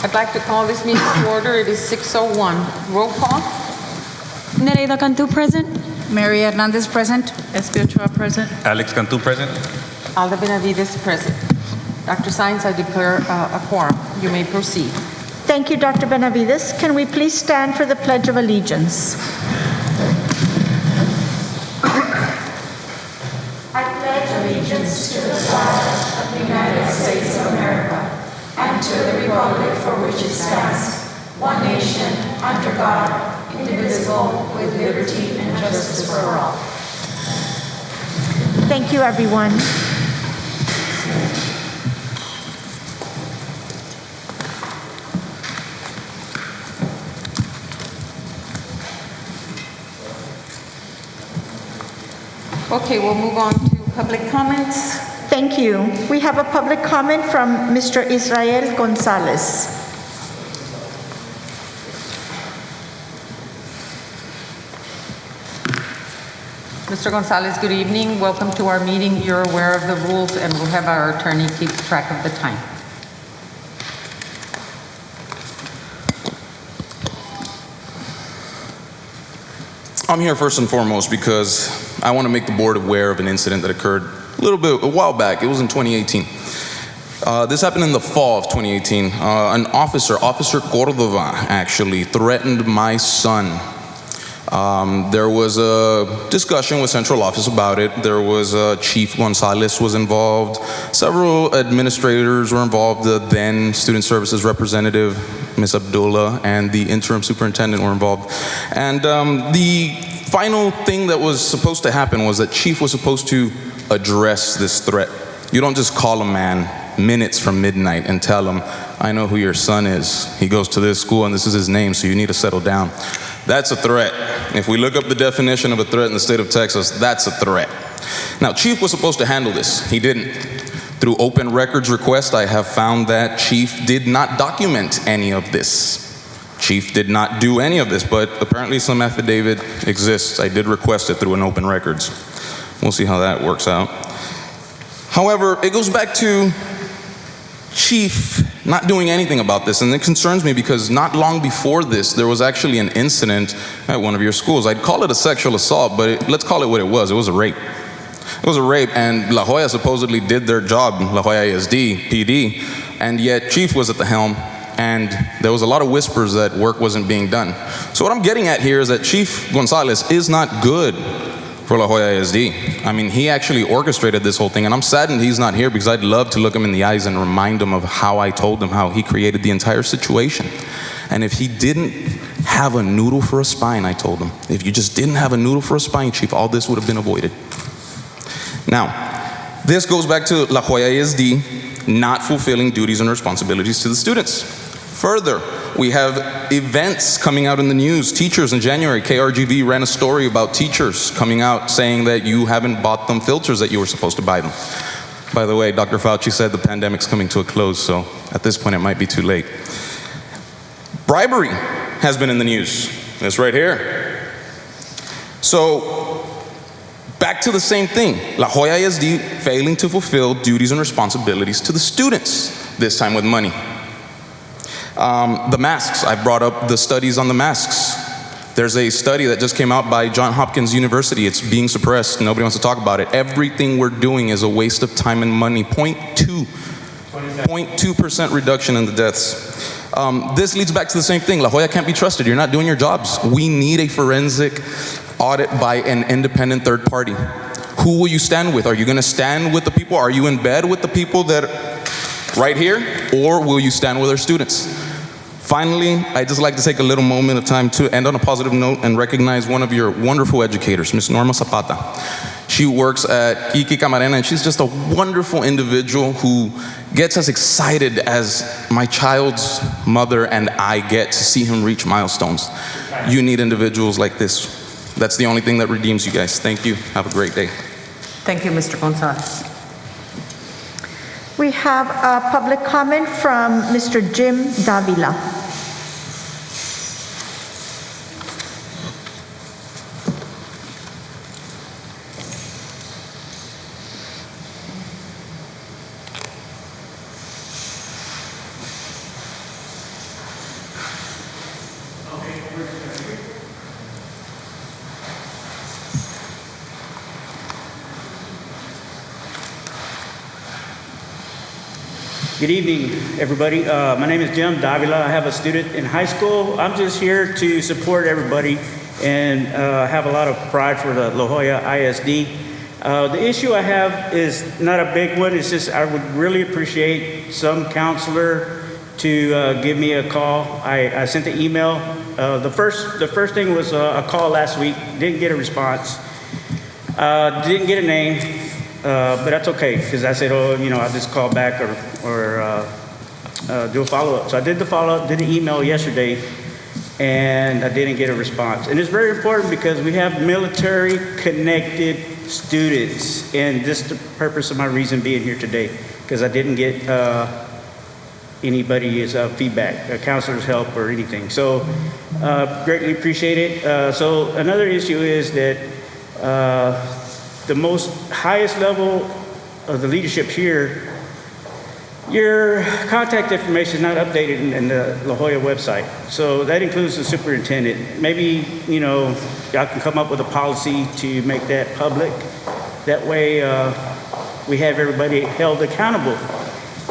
I'd like to call this meeting to order. It is 6:01. Roll call. Nereida Cantu present. Mary Hernandez present. Espi Ochoa present. Alex Cantu present. Alda Benavides present. Dr. Sines, I declare a quorum. You may proceed. Thank you, Dr. Benavides. Can we please stand for the Pledge of Allegiance? I pledge allegiance to the flag of the United States of America and to the republic for which it stands, one nation, under God, indivisible, with liberty and justice for all. Thank you, everyone. Okay, we'll move on to public comments. Thank you. We have a public comment from Mr. Israel Gonzalez. Mr. Gonzalez, good evening. Welcome to our meeting. You're aware of the rules, and we'll have our attorney keep track of the time. I'm here first and foremost because I want to make the board aware of an incident that occurred a while back. It was in 2018. This happened in the fall of 2018. An officer, Officer Cordova, actually threatened my son. There was a discussion with central office about it. There was Chief Gonzalez was involved. Several administrators were involved. The then student services representative, Ms. Abdullah, and the interim superintendent were involved. And the final thing that was supposed to happen was that Chief was supposed to address this threat. You don't just call a man minutes from midnight and tell him, I know who your son is. He goes to this school and this is his name, so you need to settle down. That's a threat. If we look up the definition of a threat in the state of Texas, that's a threat. Now, Chief was supposed to handle this. He didn't. Through open records request, I have found that Chief did not document any of this. Chief did not do any of this, but apparently some affidavit exists. I did request it through an open records. We'll see how that works out. However, it goes back to Chief not doing anything about this, and it concerns me because not long before this, there was actually an incident at one of your schools. I'd call it a sexual assault, but let's call it what it was. It was a rape. It was a rape, and La Jolla supposedly did their job, LJISD, PD, and yet Chief was at the helm, and there was a lot of whispers that work wasn't being done. So what I'm getting at here is that Chief Gonzalez is not good for La Jolla ISD. I mean, he actually orchestrated this whole thing, and I'm saddened he's not here because I'd love to look him in the eyes and remind him of how I told him how he created the entire situation. And if he didn't have a noodle for a spine, I told him, if you just didn't have a noodle for a spine, Chief, all this would have been avoided. Now, this goes back to La Jolla ISD not fulfilling duties and responsibilities to the students. Further, we have events coming out in the news. Teachers in January, KRGV ran a story about teachers coming out saying that you haven't bought them filters that you were supposed to buy them. By the way, Dr. Fauci said the pandemic's coming to a close, so at this point it might be too late. Bribery has been in the news. It's right here. So, back to the same thing. La Jolla ISD failing to fulfill duties and responsibilities to the students, this time with money. The masks, I brought up the studies on the masks. There's a study that just came out by Johns Hopkins University. It's being suppressed. Nobody wants to talk about it. Everything we're doing is a waste of time and money. 0.2% reduction in the deaths. This leads back to the same thing. La Jolla can't be trusted. You're not doing your jobs. We need a forensic audit by an independent third party. Who will you stand with? Are you going to stand with the people? Are you in bed with the people that right here? Or will you stand with our students? Finally, I'd just like to take a little moment of time to end on a positive note and recognize one of your wonderful educators, Ms. Norma Zapata. She works at Iki Camarena, and she's just a wonderful individual who gets as excited as my child's mother and I get to see him reach milestones. You need individuals like this. That's the only thing that redeems you guys. Thank you. Have a great day. Thank you, Mr. Gonzalez. We have a public comment from Mr. Jim Davila. Good evening, everybody. My name is Jim Davila. I have a student in high school. I'm just here to support everybody and have a lot of pride for the La Jolla ISD. The issue I have is not a big one. It's just I would really appreciate some counselor to give me a call. I sent the email. The first thing was a call last week. Didn't get a response. Didn't get a name. But that's okay, because I said, I'll just call back or do a follow-up. So I did the follow-up, did an email yesterday, and I didn't get a response. And it's very important because we have military-connected students, and this is the purpose of my reason being here today, because I didn't get anybody's feedback, a counselor's help or anything. So greatly appreciate it. So another issue is that the most highest level of the leadership here, your contact information is not updated in the La Jolla website. So that includes the superintendent. Maybe, y'all can come up with a policy to make that public. That way we have everybody held accountable.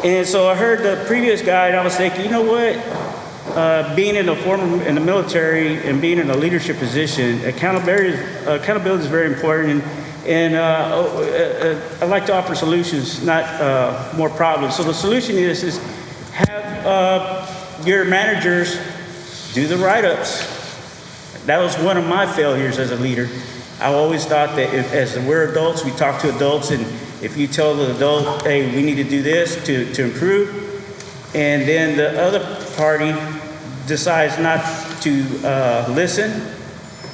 And so I heard the previous guy and I was thinking, you know what? Being in the military and being in a leadership position, accountability is very important. And I like to offer solutions, not more problems. So the solution is have your managers do the write-ups. That was one of my failures as a leader. I always thought that as we're adults, we talk to adults, and if you tell the adult, hey, we need to do this to improve, and then the other party decides not to listen,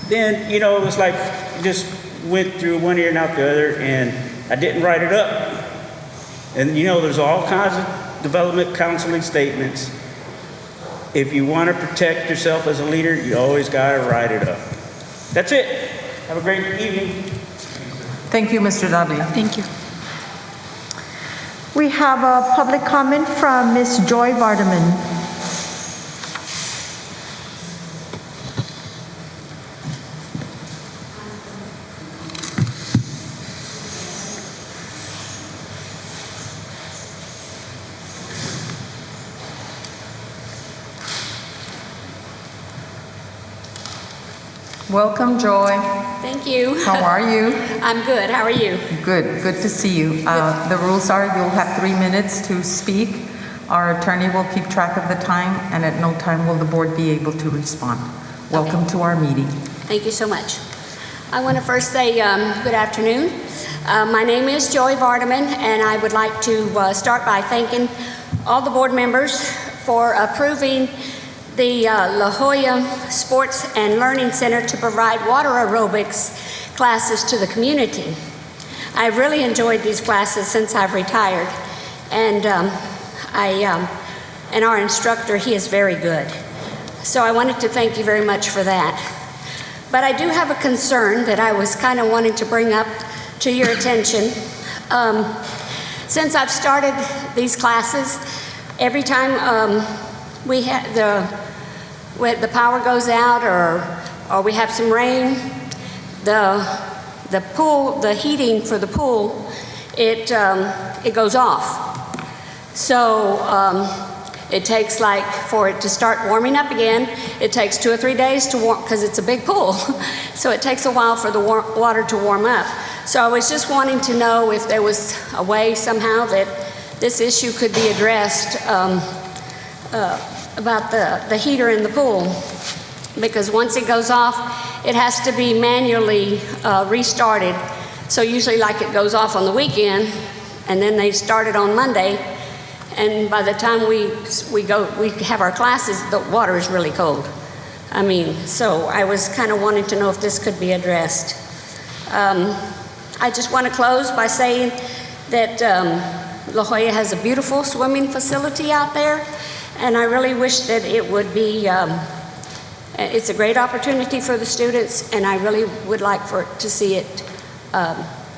then, it's like just went through one ear and out the other, and I didn't write it up. And there's all kinds of development counseling statements. If you want to protect yourself as a leader, you always got to write it up. That's it. Have a great evening. Thank you, Mr. Davila. Thank you. We have a public comment from Ms. Joy Vardaman. Welcome, Joy. Thank you. How are you? I'm good. How are you? Good to see you. The rules are you'll have 3 minutes to speak. Our attorney will keep track of the time, and at no time will the board be able to respond. Welcome to our meeting. Thank you so much. I want to first say good afternoon. My name is Joy Vardaman, and I would like to start by thanking all the board members for approving the La Jolla Sports and Learning Center to provide water aerobics classes to the community. I've really enjoyed these classes since I've retired, and and our instructor, he is very good. So I wanted to thank you very much for that. But I do have a concern that I was kind of wanting to bring up to your attention. Since I've started these classes, every time we have the power goes out or we have some rain, the pool, the heating for the pool, it goes off. So it takes for it to start warming up again, it takes 2 or 3 days to warm, because it's a big pool. So it takes a while for the water to warm up. So I was just wanting to know if there was a way somehow that this issue could be addressed about the heater in the pool, because once it goes off, it has to be manually restarted. So usually it goes off on the weekend, and then they start it on Monday, and by the time we have our classes, the water is really cold. So I was kind of wanting to know if this could be addressed. I just want to close by saying that La Jolla has a beautiful swimming facility out there, and I really wish that it would be, it's a great opportunity for the students, and I really would like to see it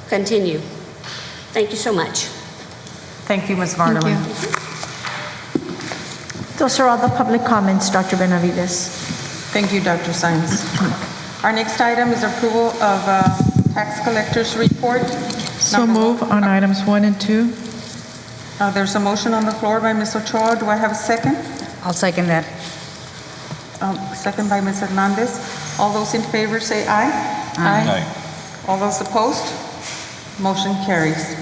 continue. Thank you so much. Thank you, Ms. Vardaman. Those are all the public comments, Dr. Benavides. Thank you, Dr. Sines. Our next item is approval of tax collector's report. So move on items 1 and 2. There's a motion on the floor by Ms. Ochoa. Do I have a second? I'll second that. Second by Ms. Hernandez. All those in favor say aye. Aye. All those opposed? Motion carries.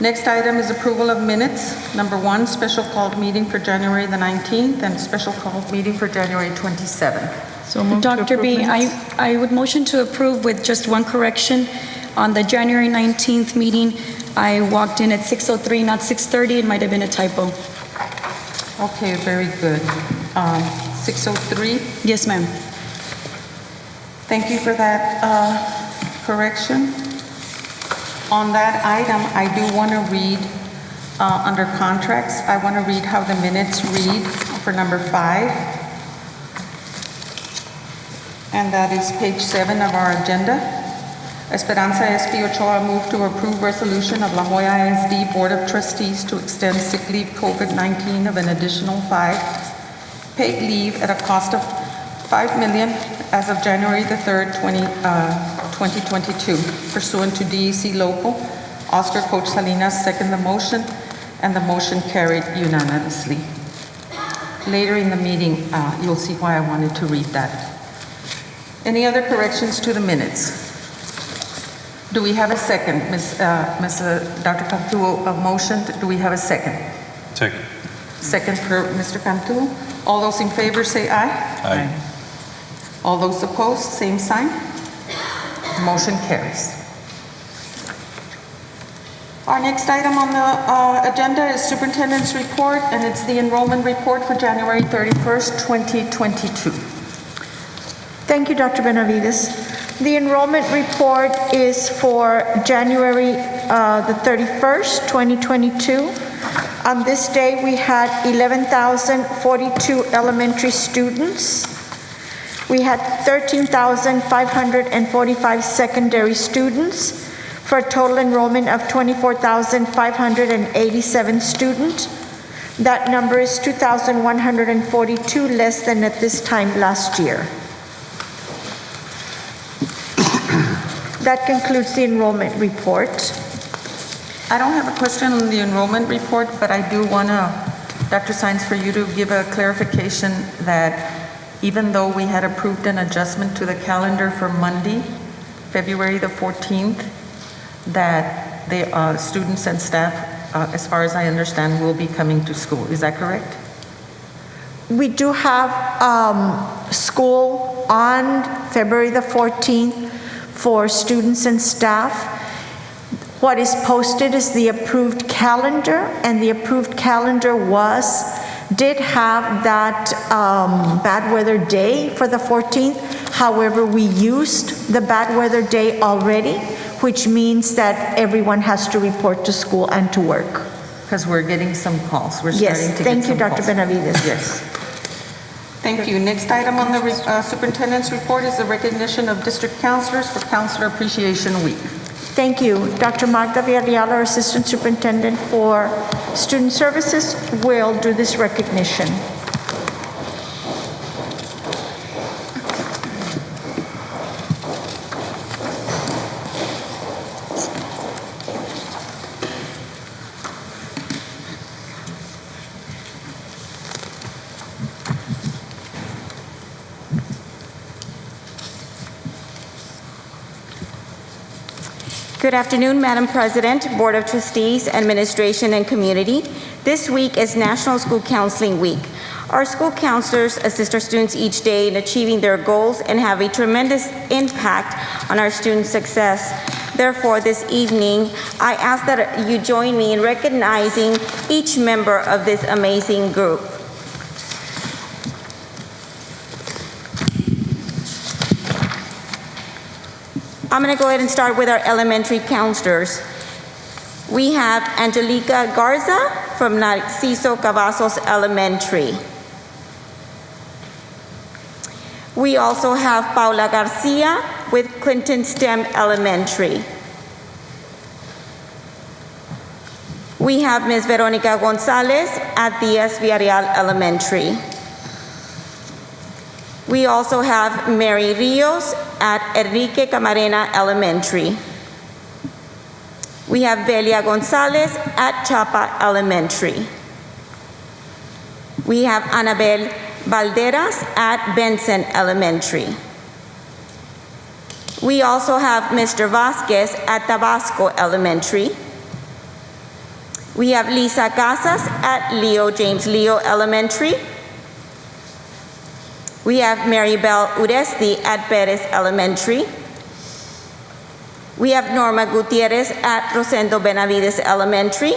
Next item is approval of minutes. Number 1, special called meeting for January the 19th and special called meeting for January 27th. So Dr. B, I would motion to approve with just one correction. On the January 19th meeting, I walked in at 6:03, not 6:30. It might have been a typo. Okay, very good. 6:03. Yes, ma'am. Thank you for that correction. On that item, I do want to read, under contracts, I want to read how the minutes read for number 5. And that is page 7 of our agenda. Esperanza S.P. Ochoa moved to approve resolution of La Joya ISD Board of Trustees to extend sick leave COVID-19 of an additional 5 paid leave at a cost of $5 million as of January the 3rd, 2022, pursuant to DEC local. Oscar Coach Salinas seconded the motion, and the motion carried unanimously. Later in the meeting, you'll see why I wanted to read that. Any other corrections to the minutes? Do we have a second? Dr. Cantu, a motion. Do we have a second? Second. Second for Mr. Cantu. All those in favor say aye. Aye. All those opposed, same sign. Motion carries. Our next item on the agenda is Superintendent's report, and it's the enrollment report for January 31st, 2022. Thank you, Dr. Benavides. The enrollment report is for January the 31st, 2022. On this day, we had 11,042 elementary students. We had 13,545 secondary students for a total enrollment of 24,587 students. That number is 2,142 less than at this time last year. That concludes the enrollment report. I don't have a question on the enrollment report, but I do want to, Dr. Sines, for you to give a clarification that even though we had approved an adjustment to the calendar for Monday, February the 14th, that the students and staff, as far as I understand, will be coming to school. Is that correct? We do have school on February the 14th for students and staff. What is posted is the approved calendar, and the approved calendar did have that bad weather day for the 14th. However, we used the bad weather day already, which means that everyone has to report to school and to work. Because we're getting some calls. We're Yes, starting to thank get you, some Dr. calls. Benavides. Yes. Thank you. Next item on the superintendent's report is the recognition of district counselors for Counselor Appreciation Week. Thank you. Dr. Magda Villarreal, our Assistant Superintendent for Student Services, will do this recognition. Good afternoon, Madam President, Board of Trustees, Administration, and Community. This week is National School Counseling Week. Our school counselors assist our students each day in achieving their goals and have a tremendous impact on our students' success. Therefore, this evening, I ask that you join me in recognizing each member of this amazing group. I'm going to go ahead and start with our elementary counselors. We have Angelica Garza from Narciso Cavazos Elementary. We also have Paula Garcia with Clinton STEM Elementary. We have Ms. Veronica Gonzalez at Diaz Villarreal Elementary. We also have Mary Rios at Enrique Camarena Elementary. We have Velia Gonzalez at Chapa Elementary. We have Anabel Valderas at Benson Elementary. We also have Mr. Vasquez at Tabasco Elementary. We have Lisa Casas at Leo James Leo Elementary. We have Maribel Uresti at Perez Elementary. We have Norma Gutierrez at Rosendo Benavides Elementary.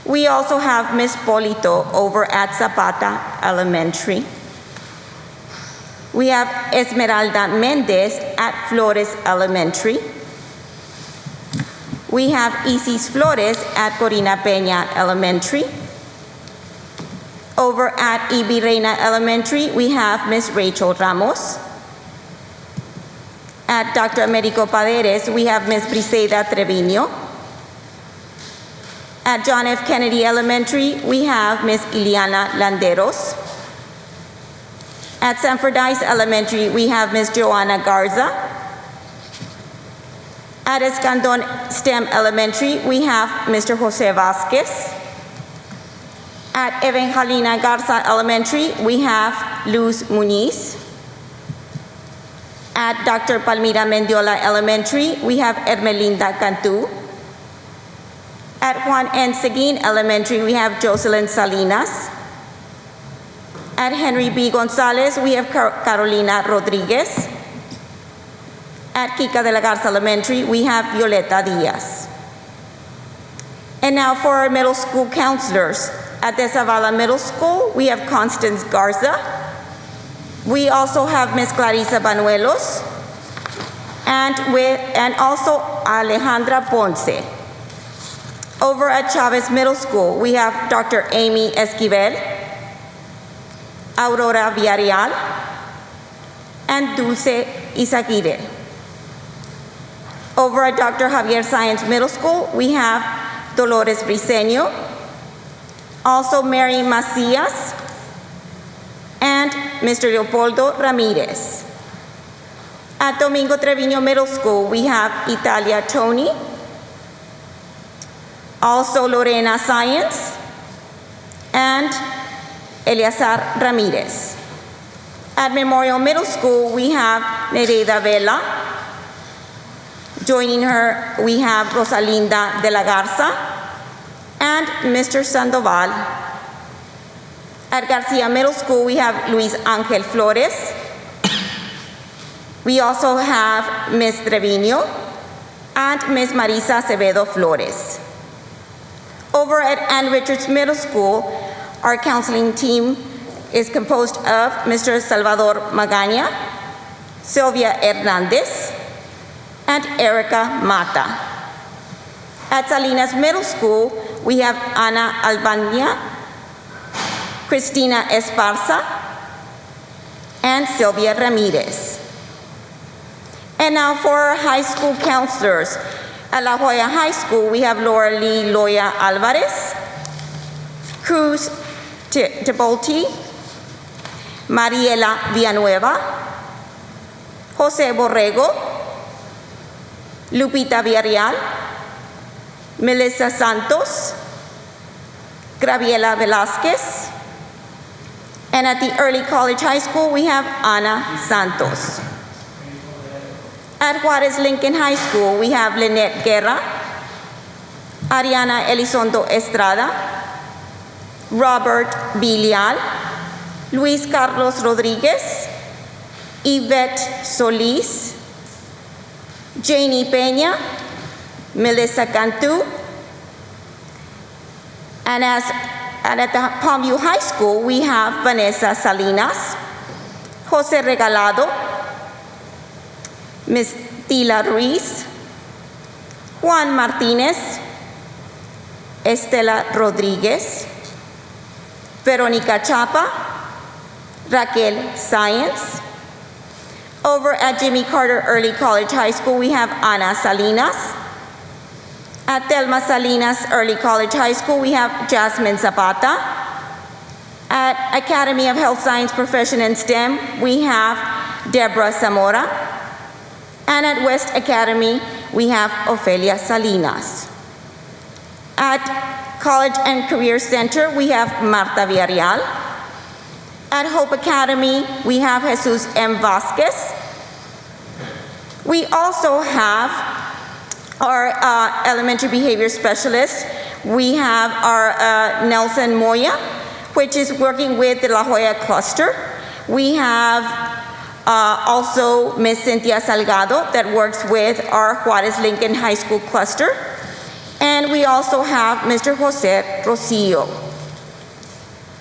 We also have Ms. Polito over at Zapata Elementary. We have Esmeralda Mendez at Flores Elementary. We have Isis Flores at Corina Peña Elementary. Over at Ibi Reina Elementary, we have Ms. Rachel Ramos. At Dr. Americo Paderes, we have Ms. Briseida Trevino. At John F. Kennedy Elementary, we have Ms. Iliana Landeros. At Sanford Dice Elementary, we have Ms. Joanna Garza. At Escandon STEM Elementary, we have Mr. Jose Vasquez. At Evangelina Garza Elementary, we have Luz Muniz. At Dr. Palmira Mendiola Elementary, we have Ermelinda Cantu. At Juan N. Seguin Elementary, we have Jocelyn Salinas. At Henry B. Gonzalez, we have Carolina Rodriguez. At Kika de la Garza Elementary, we have Violeta Diaz. And now for our middle school counselors. At De Zavala Middle School, we have Constance Garza. We also have Ms. Clarisa Banuelos. And also Alejandra Ponce. Over at Chavez Middle School, we have Dr. Amy Esquivel, Aurora Villarreal, and Dulce Izaguirre. Over at Dr. Javier Science Middle School, we have Dolores Briceño, also Mary Macias, and Mr. Leopoldo Ramirez. At Domingo Treviño Middle School, we have Italia Tony, also Lorena Science, and Eleazar Ramirez. At Memorial Middle School, we have Nereida Vela. Joining her, we have Rosalinda de la Garza and Mr. Sandoval. At Garcia Middle School, we have Luis Angel Flores. We also have Ms. Trevino and Ms. Marisa Acevedo Flores. Over at Ann Richards Middle School, our counseling team is composed of Mr. Salvador Magaña, Sylvia Hernandez, and Erica Mata. At Salinas Middle School, we have Ana Albania, Cristina Esparza, and Sylvia Ramirez. And now for our high school counselors. At La Joya High School, we have Laura Lee Loya Alvarez, Cruz Tebolti, Mariela Villanueva, Jose Borrego, Lupita Villarreal, Melissa Santos, Graviela Velázquez, and at the Early College High School, we have Ana Santos. At Juarez Lincoln High School, we have Lynette Guerra, Ariana Elizondo Estrada, Robert Bilial, Luis Carlos Rodriguez, Yvette Solis, Janie Peña, Melissa Cantu, and at the Palmview High School, we have Vanessa Salinas, Jose Regalado, Ms. Tila Ruiz, Juan Martinez, Estela Rodriguez, Veronica Chapa, Raquel Science. Over at Jimmy Carter Early College High School, we have Ana Salinas. At Thelma Salinas Early College High School, we have Jasmine Zapata. At Academy of Health Science Profession and STEM, we have Deborah Zamora. And at West Academy we have Ofelia Salinas. At College and Career Center, we have Marta Villarreal. At Hope Academy, we have Jesus M. Vasquez. We also have our elementary behavior specialist. We have our Nelson Moya, which is working with the La Jolla cluster. We have also Ms. Cynthia Salgado that works with our Juarez Lincoln High School cluster. And we also have Mr. Jose Rosillo.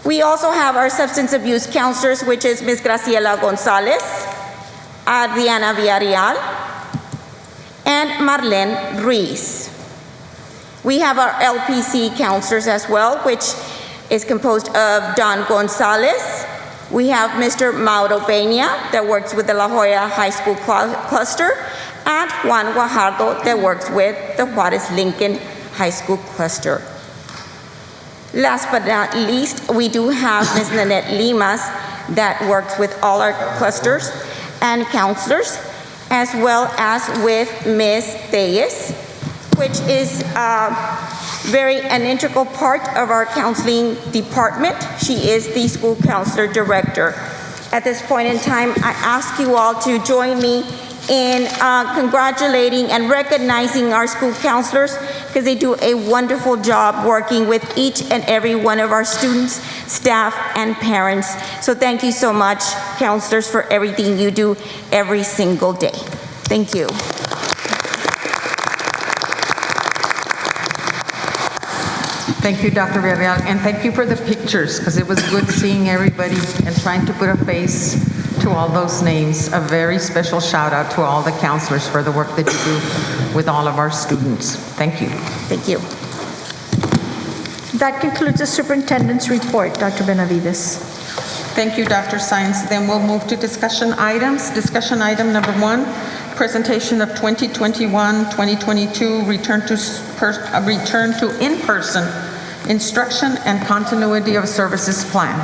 We also have our substance abuse counselors, which is Ms. Graciela Gonzalez, Adriana Villarreal, and Marlene Ruiz. We have our LPC counselors as well, which is composed of Don Gonzalez. We have Mr. Mauro Peña that works with the La Jolla High School cluster, and Juan Guajardo that works with the Juarez Lincoln High School cluster. Last but not least, we do have Ms. Nanette Limas that works with all our clusters and counselors, as well as with Ms. Thayes, which is an integral part of our counseling department. She is the school counselor director. At this point in time, I ask you all to join me in congratulating and recognizing our school counselors, because they do a wonderful job working with each and every one of our students, staff, and parents. So thank you so much, counselors, for everything you do every single day. Thank you. Thank you, Dr. Villarreal, and thank you for the pictures, because it was good seeing everybody and trying to put a face to all those names. A very special shout out to all the counselors for the work that you do with all of our students. Thank you. Thank you. That concludes the superintendent's report. Dr. Benavides. Thank you, Dr. Science. Then we'll move to discussion items. Discussion item number 1, presentation of 2021-2022 return to in-person instruction and continuity of services plan.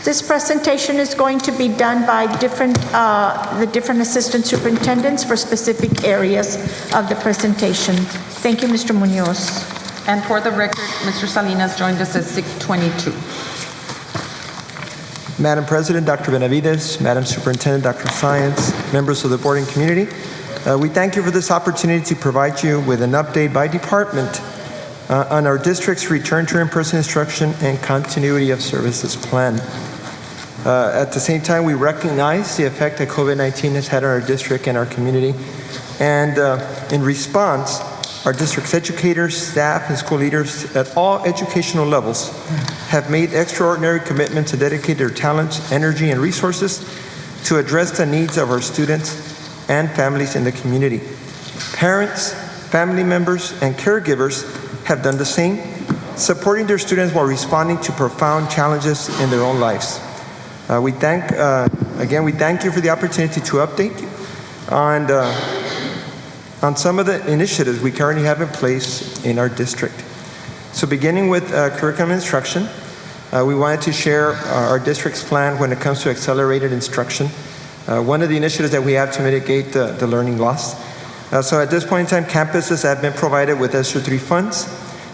This presentation is going to be done by the different assistant superintendents for specific areas of the presentation. Thank you, Mr. Munoz. And for the record, Mr. Salinas joined us at 6:22. Madam President, Dr. Benavides, Madam Superintendent, Dr. Science, members of the board and community, we thank you for this opportunity to provide you with an update by department on our district's return to in-person instruction and continuity of services plan. At the same time, we recognize the effect that COVID-19 has had on our district and our community. And in response, our district's educators, staff, and school leaders at all educational levels have made extraordinary commitments to dedicate their talents, energy, and resources to address the needs of our students and families in the community. Parents, family members, and caregivers have done the same, supporting their students while responding to profound challenges in their own lives. We thank you for the opportunity to update you on some of the initiatives we currently have in place in our district. So beginning with curriculum instruction, we wanted to share our district's plan when it comes to accelerated instruction. One of the initiatives that we have to mitigate the learning loss. So at this point in time, campuses have been provided with ESSER 3 funds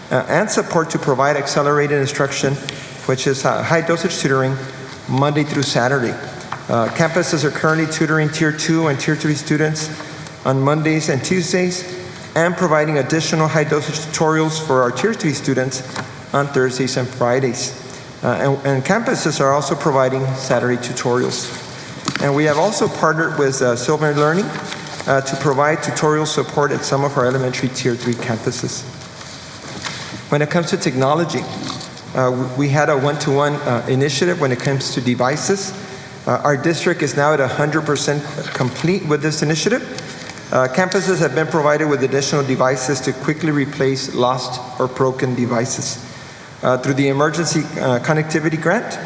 and support to provide accelerated instruction, which is high dosage tutoring, Monday through Saturday. Campuses are currently tutoring Tier 2 and Tier 3 students on Mondays and Tuesdays, and providing additional high dosage tutorials for our Tier 3 students on Thursdays and Fridays. And campuses are also providing Saturday tutorials. And we have also partnered with Silver Learning to provide tutorial support at some of our elementary Tier 3 campuses. When it comes to technology, we had a one-to-one initiative when it comes to devices. Our district is now at 100% complete with this initiative. Campuses have been provided with additional devices to quickly replace lost or broken devices. Through the Emergency Connectivity Grant,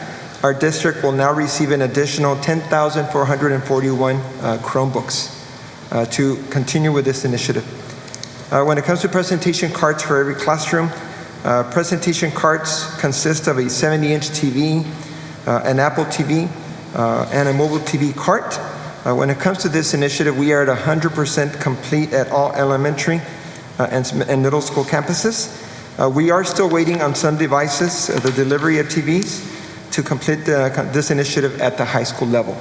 our district will now receive an additional 10,441 Chromebooks to continue with this initiative. When it comes to presentation cards for every classroom, presentation cards consist of a 70-inch TV, an Apple TV, and a mobile TV cart. When it comes to this initiative, we are at 100% complete at all elementary and middle school campuses. We are still waiting on some devices, the delivery of TVs, to complete this initiative at the high school level.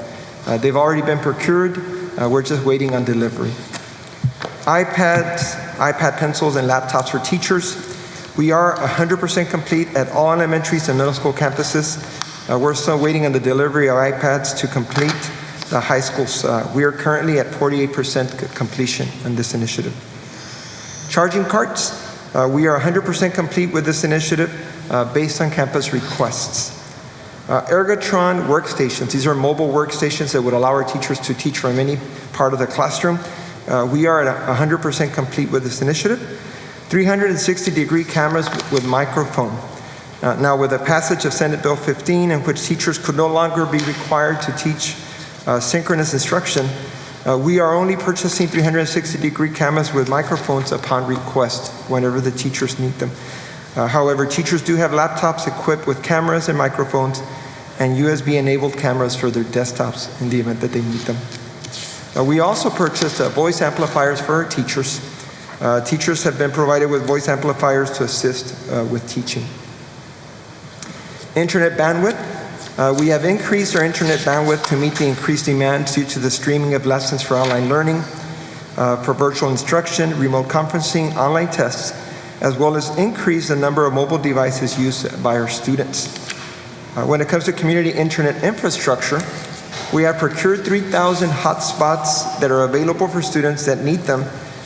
They've already been procured. We're just waiting on delivery. iPads, iPad pencils, and laptops for teachers. We are 100% complete at all elementaries and middle school campuses. We're still waiting on the delivery of iPads to complete the high schools. We are currently at 48% completion on this initiative. Charging carts, we are 100% complete with this initiative based on campus requests. Ergotron workstations, these are mobile workstations that would allow our teachers to teach from any part of the classroom. We are at 100% complete with this initiative. 360-degree cameras with microphone. Now, with the passage of Senate Bill 15, in which teachers could no longer be required to teach synchronous instruction, we are only purchasing 360-degree cameras with microphones upon request whenever the teachers need them. However, teachers do have laptops equipped with cameras and microphones and USB-enabled cameras for their desktops in the event that they need them. We also purchased voice amplifiers for our teachers. Teachers have been provided with voice amplifiers to assist with teaching. Internet bandwidth. We have increased our internet bandwidth to meet the increased demands due to the streaming of lessons for online learning, for virtual instruction, remote conferencing, online tests, as well as increase the number of mobile devices used by our students. When it comes to community internet infrastructure, we have procured 3,000 hotspots that are available for students that need them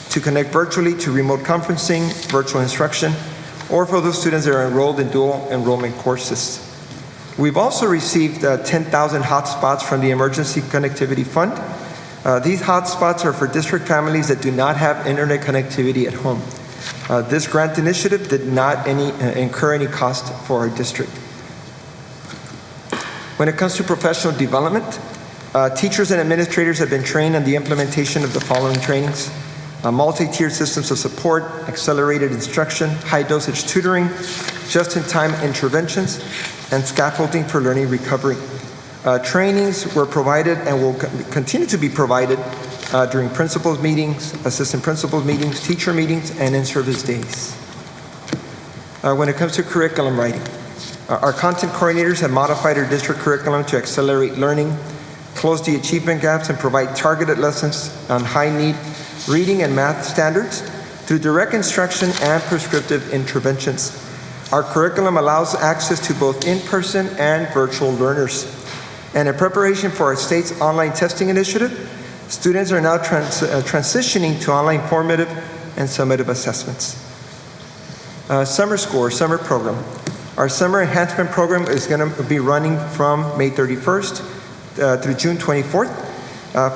to connect virtually to remote conferencing, virtual instruction, or for those students that are enrolled in dual enrollment courses. We've also received 10,000 hotspots from the Emergency Connectivity Fund. These hotspots are for district families that do not have internet connectivity at home. This grant initiative did not incur any cost for our district. When it comes to professional development, teachers and administrators have been trained on the implementation of the following trainings: multi-tiered systems of support, accelerated instruction, high-dosage tutoring, just-in-time interventions, and scaffolding for learning recovery. Trainings were provided and will continue to be provided during principals meetings, assistant principals meetings, teacher meetings, and in-service days. When it comes to curriculum writing, our content coordinators have modified our district curriculum to accelerate learning, close the achievement gaps, and provide targeted lessons on high-need reading and math standards through direct instruction and prescriptive interventions. Our curriculum allows access to both in-person and virtual learners. And in preparation for our state's online testing initiative, students are now transitioning to online formative and summative assessments. Summer school, or summer program. Our summer enhancement program is going to be running from May 31st through June 24th.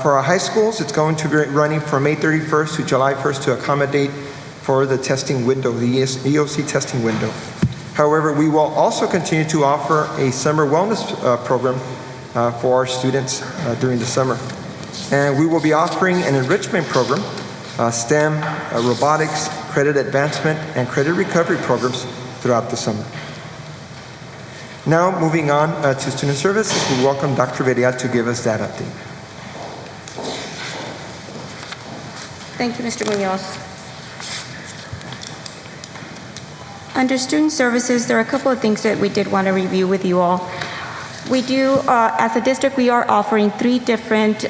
For our high schools, it's going to be running from May 31st to July 1st to accommodate for the testing window, the EOC testing window. However, we will also continue to offer a summer wellness program for our students during the summer. And we will be offering an enrichment program, STEM, robotics, credit advancement, and credit recovery programs throughout the summer. Now, moving on to student services, we welcome Dr. Verial to give us that update. Thank you, Mr. Munoz. Under student services, there are a couple of things that we did want to review with you all. We do, as a district, we are offering 3 different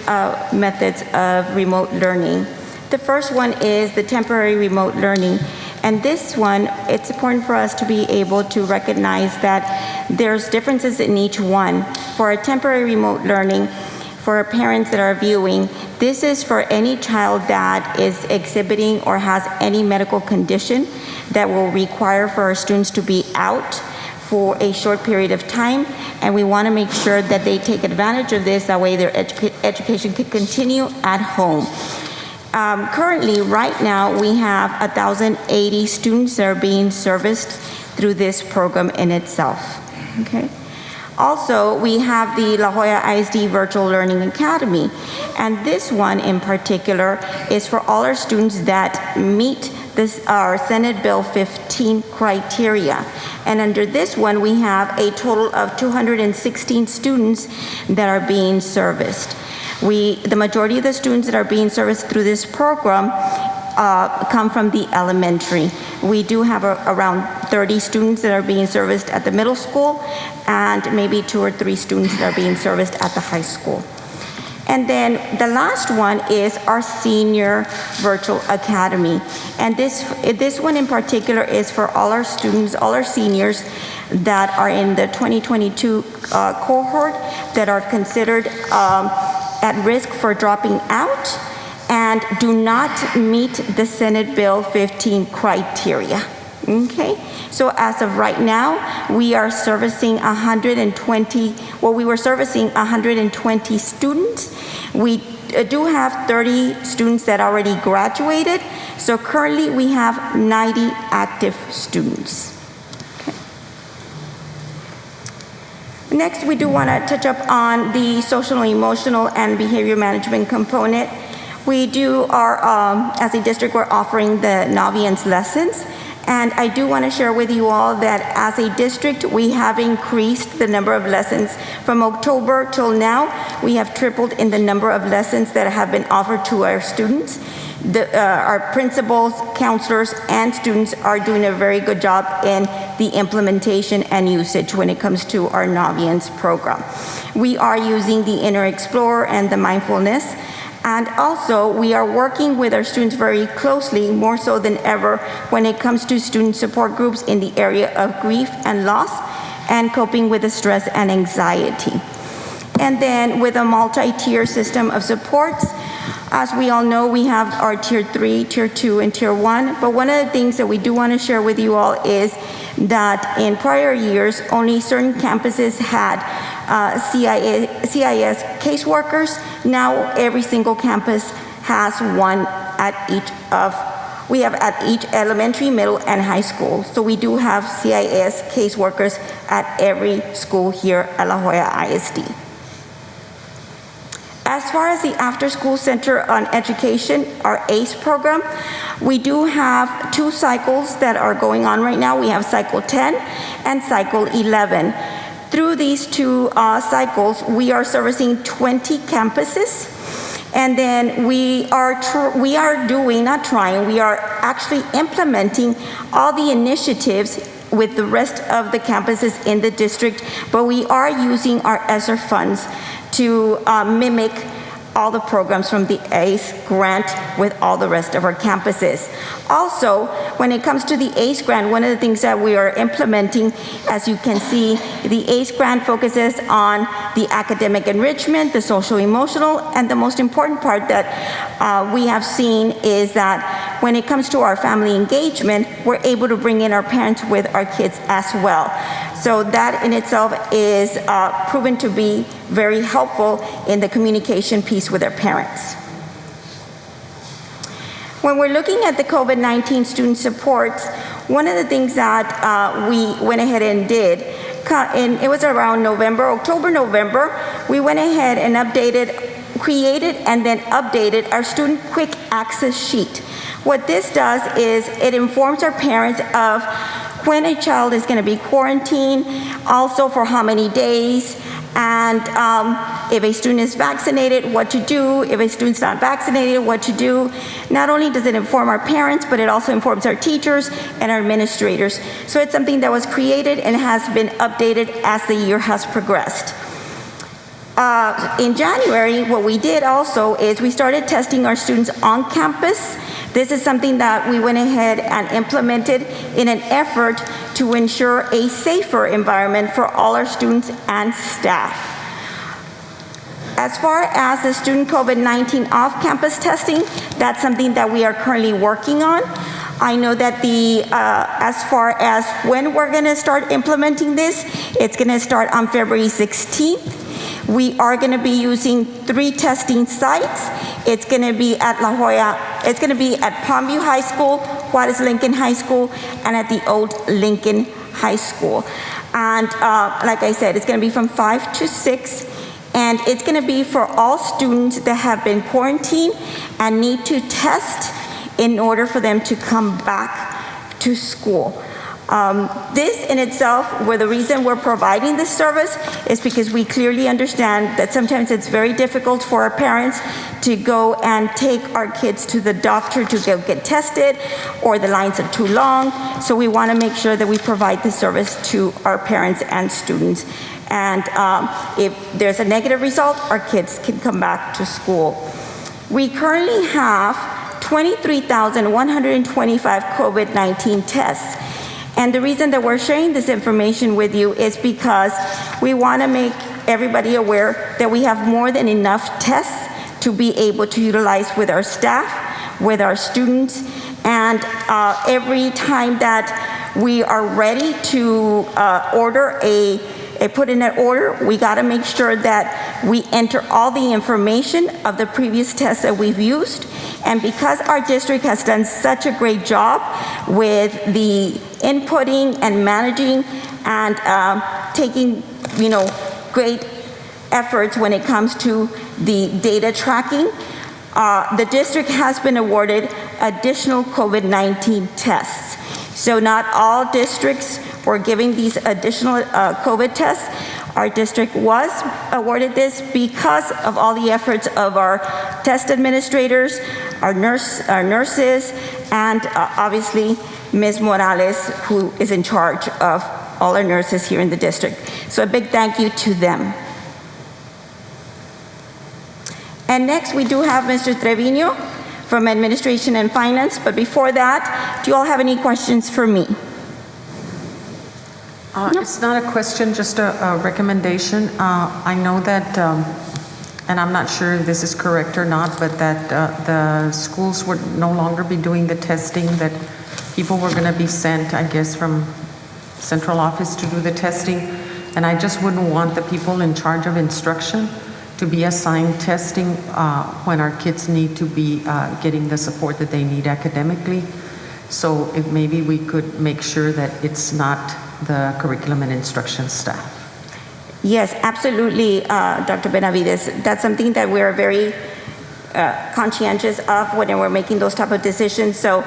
methods of remote learning. The first one is the temporary remote learning. And this one, it's important for us to be able to recognize that there's differences in each one. For a temporary remote learning, for parents that are viewing, this is for any child that is exhibiting or has any medical condition that will require for our students to be out for a short period of time, and we want to make sure that they take advantage of this, that way their education can continue at home. Currently, right now, we have 1,080 students that are being serviced through this program in itself, okay? Also, we have the La Jolla ISD Virtual Learning Academy, and this one in particular is for all our students that meet our Senate Bill 15 criteria. And under this one, we have a total of 216 students that are being serviced. The majority of the students that are being serviced through this program come from the elementary. We do have around 30 students that are being serviced at the middle school and maybe 2 or 3 students that are being serviced at the high school. And then the last one is our senior virtual academy. And this one in particular is for all our students, all our seniors that are in the 2022 cohort that are considered at risk for dropping out and do not meet the Senate Bill 15 criteria. Okay, so as of right now, we are servicing 120, we were servicing 120 students. We do have 30 students that already graduated, so currently we have 90 active students. Okay. Next, we do want to touch up on the social, emotional, and behavior management component. We do as a district, we're offering the Naviance lessons. And I do want to share with you all that as a district, we have increased the number of lessons. From October till now, we have tripled in the number of lessons that have been offered to our students. Our principals, counselors, and students are doing a very good job in the implementation and usage when it comes to our Naviance program. We are using the Inner Explorer and the mindfulness. And also, we are working with our students very closely, more so than ever, when it comes to student support groups in the area of grief and loss and coping with the stress and anxiety. And then with a multi-tier system of supports, as we all know, we have our Tier 3, Tier 2, and Tier 1. But one of the things that we do want to share with you all is that in prior years, only certain campuses had CIS caseworkers. Now every single campus has one at we have at each elementary, middle, and high school. So we do have CIS caseworkers at every school here at La Joya ISD. As far as the After School Center on Education, our ACE program, we do have 2 cycles that are going on right now. We have Cycle 10 and Cycle 11. Through these 2 cycles, we are servicing 20 campuses. And then we are actually implementing all the initiatives with the rest of the campuses in the district, but we are using our ESSER funds to mimic all the programs from the ACE grant with all the rest of our campuses. Also, when it comes to the ACE grant, one of the things that we are implementing, as you can see, the ACE grant focuses on the academic enrichment, the social emotional, and the most important part that we have seen is that when it comes to our family engagement, we're able to bring in our parents with our kids as well. So that in itself is proven to be very helpful in the communication piece with our parents. When we're looking at the COVID-19 student supports, one of the things that we went ahead and did, and it was around October, November, we went ahead and created and then updated our student quick access sheet. What this does is it informs our parents of when a child is going to be quarantined, also for how many days, and if a student is vaccinated, what to do. If a student's not vaccinated, what to do. Not only does it inform our parents, but it also informs our teachers and our administrators. So it's something that was created and has been updated as the year has progressed. In January, what we did also is we started testing our students on campus. This is something that we went ahead and implemented in an effort to ensure a safer environment for all our students and staff. As far as the student COVID-19 off-campus testing, that's something that we are currently working on. I know that as far as when we're going to start implementing this, it's going to start on February 16th. We are going to be using 3 testing sites. It's going to be at La Joya, it's going to be at Palmview High School, Juarez Lincoln High School, and at the Old Lincoln High School. And like I said, it's going to be from 5 to 6, and it's going to be for all students that have been quarantined and need to test in order for them to come back to school. This in itself, where the reason we're providing this service is because we clearly understand that sometimes it's very difficult for our parents to go and take our kids to the doctor to go get tested, or the lines are too long. So we want to make sure that we provide this service to our parents and students. And if there's a negative result, our kids can come back to school. We currently have 23,125 COVID-19 tests. And the reason that we're sharing this information with you is because we want to make everybody aware that we have more than enough tests to be able to utilize with our staff, with our students, and every time that we are ready to put in an order, we got to make sure that we enter all the information of the previous tests that we've used. And because our district has done such a great job with the inputting and managing and taking, great efforts when it comes to the data tracking, the district has been awarded additional COVID-19 tests. So not all districts were giving these additional COVID tests. Our district was awarded this because of all the efforts of our test administrators, our nurses, and obviously Ms. Morales, who is in charge of all our nurses here in the district. So a big thank you to them. And next we do have Mr. Trevino from Administration and Finance, but before that, do you all have any questions for me? It's not a question, just a recommendation. I know that, and I'm not sure if this is correct or not, but that the schools would no longer be doing the testing, that people were going to be sent, I guess, from central office to do the testing. And I just wouldn't want the people in charge of instruction to be assigned testing when our kids need to be getting the support that they need academically. So if maybe we could make sure that it's not the curriculum and instruction staff. Yes, absolutely, Dr. Benavides. That's something that we're very conscientious of when we're making those type of decisions. So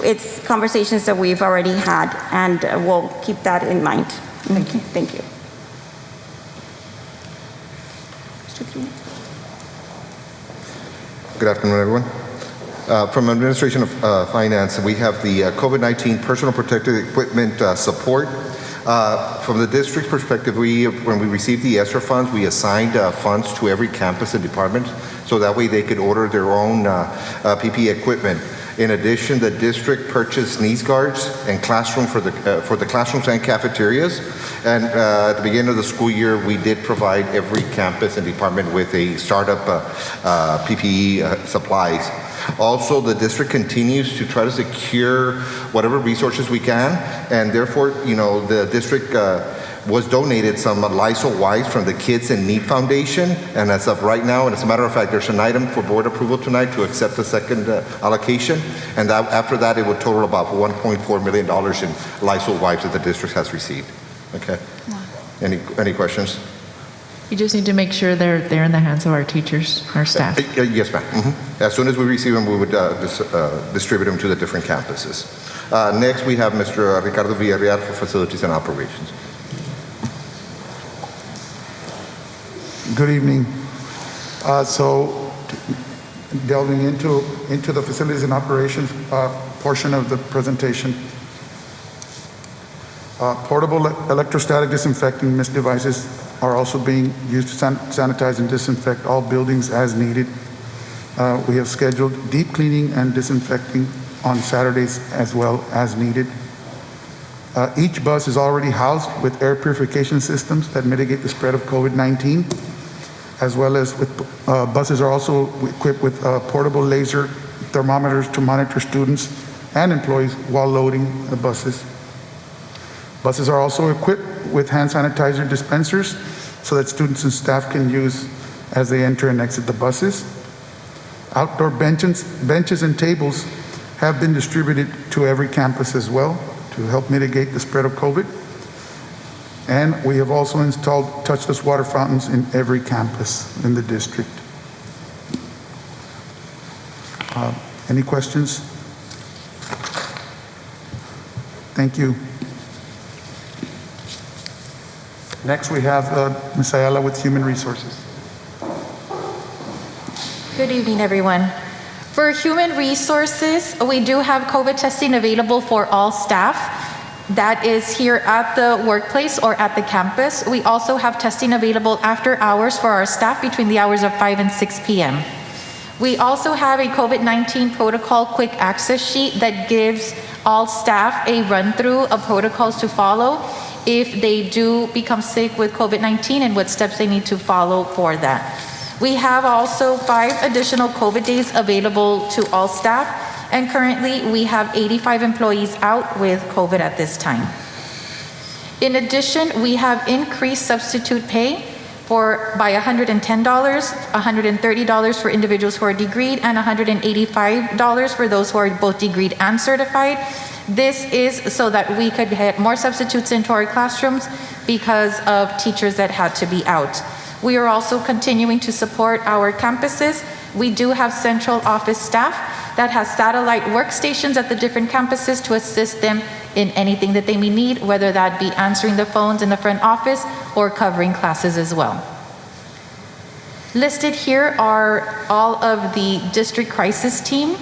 it's conversations that we've already had, and we'll keep that in mind. Thank you. Thank you. Good afternoon, everyone. From Administration of Finance, we have the COVID-19 personal protective equipment support. From the district's perspective, when we received the ESSER funds, we assigned funds to every campus and department, so that way they could order their own PPE equipment. In addition, the district purchased sneeze guards and classroom for the classrooms and cafeterias. And at the beginning of the school year, we did provide every campus and department with a startup PPE supplies. Also, the district continues to try to secure whatever resources we can, and therefore, the district was donated some Lysol wipes from the Kids in Need Foundation, and as of right now, and as a matter of fact, there's an item for board approval tonight to accept the second allocation, and after that, it would total about $1.4 million in Lysol wipes that the district has received. Okay. Any questions? You just need to make sure they're in the hands of our teachers, our staff. Yes, ma'am. Mm-hmm. As soon as we receive them, we would distribute them to the different campuses. Next, we have Mr. Ricardo Villarreal for Facilities and Operations. Good evening. So, delving into the Facilities and Operations portion of the presentation. Portable electrostatic disinfecting mist devices are also being used to sanitize and disinfect all buildings as needed. We have scheduled deep cleaning and disinfecting on Saturdays as well as needed. Each bus is already housed with air purification systems that mitigate the spread of COVID-19, as well as buses are also equipped with portable laser thermometers to monitor students and employees while loading the buses. Buses are also equipped with hand sanitizer dispensers so that students and staff can use as they enter and exit the buses. Outdoor benches and tables have been distributed to every campus as well to help mitigate the spread of COVID. And we have also installed touchless water fountains in every campus in the district. Any questions? Thank you. Next, we have Ms. Ayala with Human Resources. Good evening, everyone. For human resources, we do have COVID testing available for all staff. That is here at the workplace or at the campus. We also have testing available after hours for our staff between the hours of 5 and 6 p.m. We also have a COVID-19 protocol quick access sheet that gives all staff a run-through of protocols to follow if they do become sick with COVID-19 and what steps they need to follow for that. We have also 5 additional COVID days available to all staff, and currently we have 85 employees out with COVID at this time. In addition, we have increased substitute pay by $110, $130 for individuals who are degreed, and $185 for those who are both degreed and certified. This is so that we could get more substitutes into our classrooms because of teachers that had to be out. We are also continuing to support our campuses. We do have central office staff that has satellite workstations at the different campuses to assist them in anything that they may need, whether that be answering the phones in the front office or covering classes as well. Listed here are all of the district crisis team.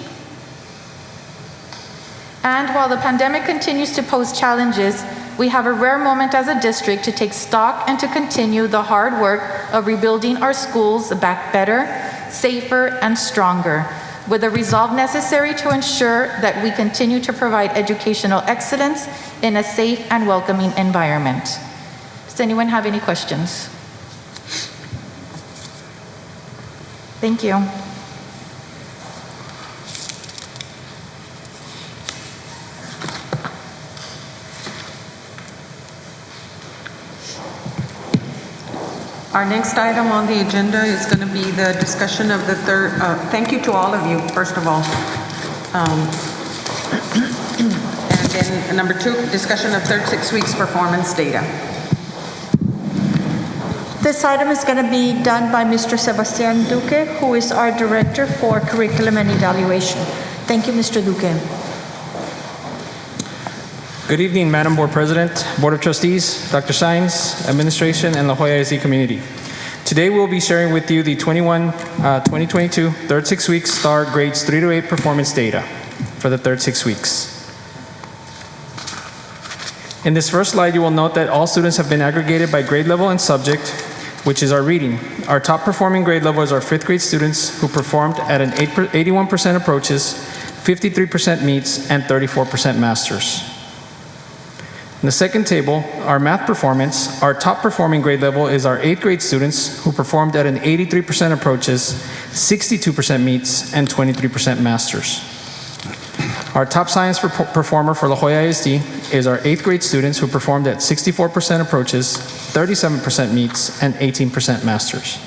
And while the pandemic continues to pose challenges, we have a rare moment as a district to take stock and to continue the hard work of rebuilding our schools back better, safer, and stronger, with the resolve necessary to ensure that we continue to provide educational excellence in a safe and welcoming environment. Does anyone have any questions? Thank you. Our next item on the agenda is going to be the discussion of the third, thank you to all of you, first of all. And then number 2, discussion of third 6 weeks performance data. This item is going to be done by Mr. Sebastian Duque, who is our Director for Curriculum and Evaluation. Thank you, Mr. Duque. Good evening, Madam Board President, Board of Trustees, Dr. Saenz, Administration, and La Jolla ISD community. Today we'll be sharing with you the 2022 third 6 weeks STAR grades 3 to 8 performance data for the third 6 weeks. In this first slide, you will note that all students have been aggregated by grade level and subject, which is our reading. Our top performing grade level is our 5th grade students who performed at an 81% approaches, 53% meets, and 34% masters. In the second table, our math performance, our top performing grade level is our 8th grade students who performed at an 83% approaches, 62% meets, and 23% masters. Our top science performer for La Jolla ISD is our 8th grade students who performed at 64% approaches, 37% meets, and 18% masters.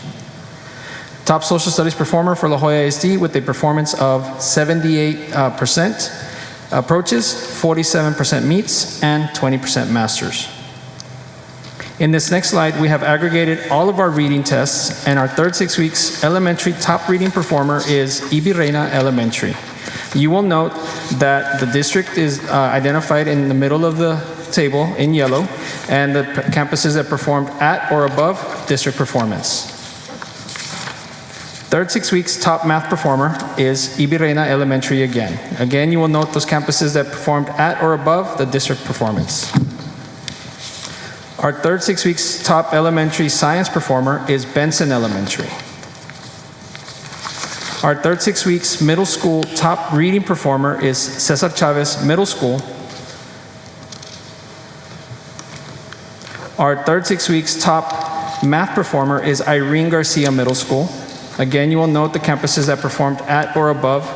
Top social studies performer for La Jolla ISD with a performance of 78% approaches, 47% meets, and 20% masters. In this next slide, we have aggregated all of our reading tests, and our third 6 weeks elementary top reading performer is Ibi Reina Elementary. You will note that the district is identified in the middle of the table in yellow, and the campuses that performed at or above district performance. Third 6 weeks top math performer is Ibi Reina Elementary again. Again, you will note those campuses that performed at or above the district performance. Our third 6 weeks top elementary science performer is Benson Elementary. Our third 6 weeks middle school top reading performer is Cesar Chavez Middle School. Our third 6 weeks top math performer is Irene Garcia Middle School. Again, you will note the campuses that performed at or above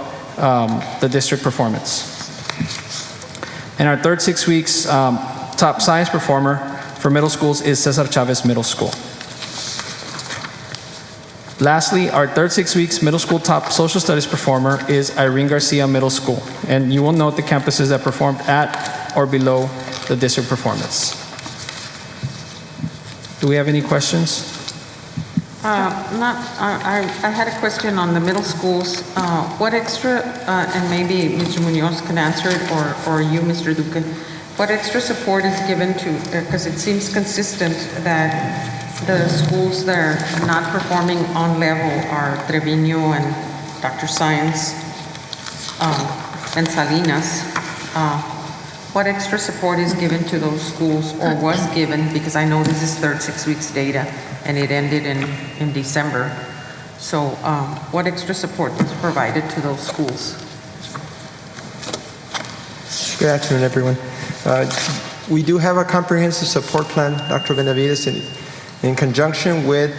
the district performance. And our third 6 weeks top science performer for middle schools is Cesar Chavez Middle School. Lastly, our third 6 weeks middle school top social studies performer is Irene Garcia Middle School. And you will note the campuses that performed at or below the district performance. Do we have any questions? I had a question on the middle schools. What extra, and maybe Mr. Munoz can answer it, or you, Mr. Duque, What extra support is given to, because it seems consistent that the schools that are not performing on level are Trevino and Dr. Science and Salinas. What extra support is given to those schools, or was given, because I know this is third 6 weeks data and it ended in December. So what extra support was provided to those schools? Good afternoon, everyone. We do have a comprehensive support plan, Dr. Benavides, in conjunction with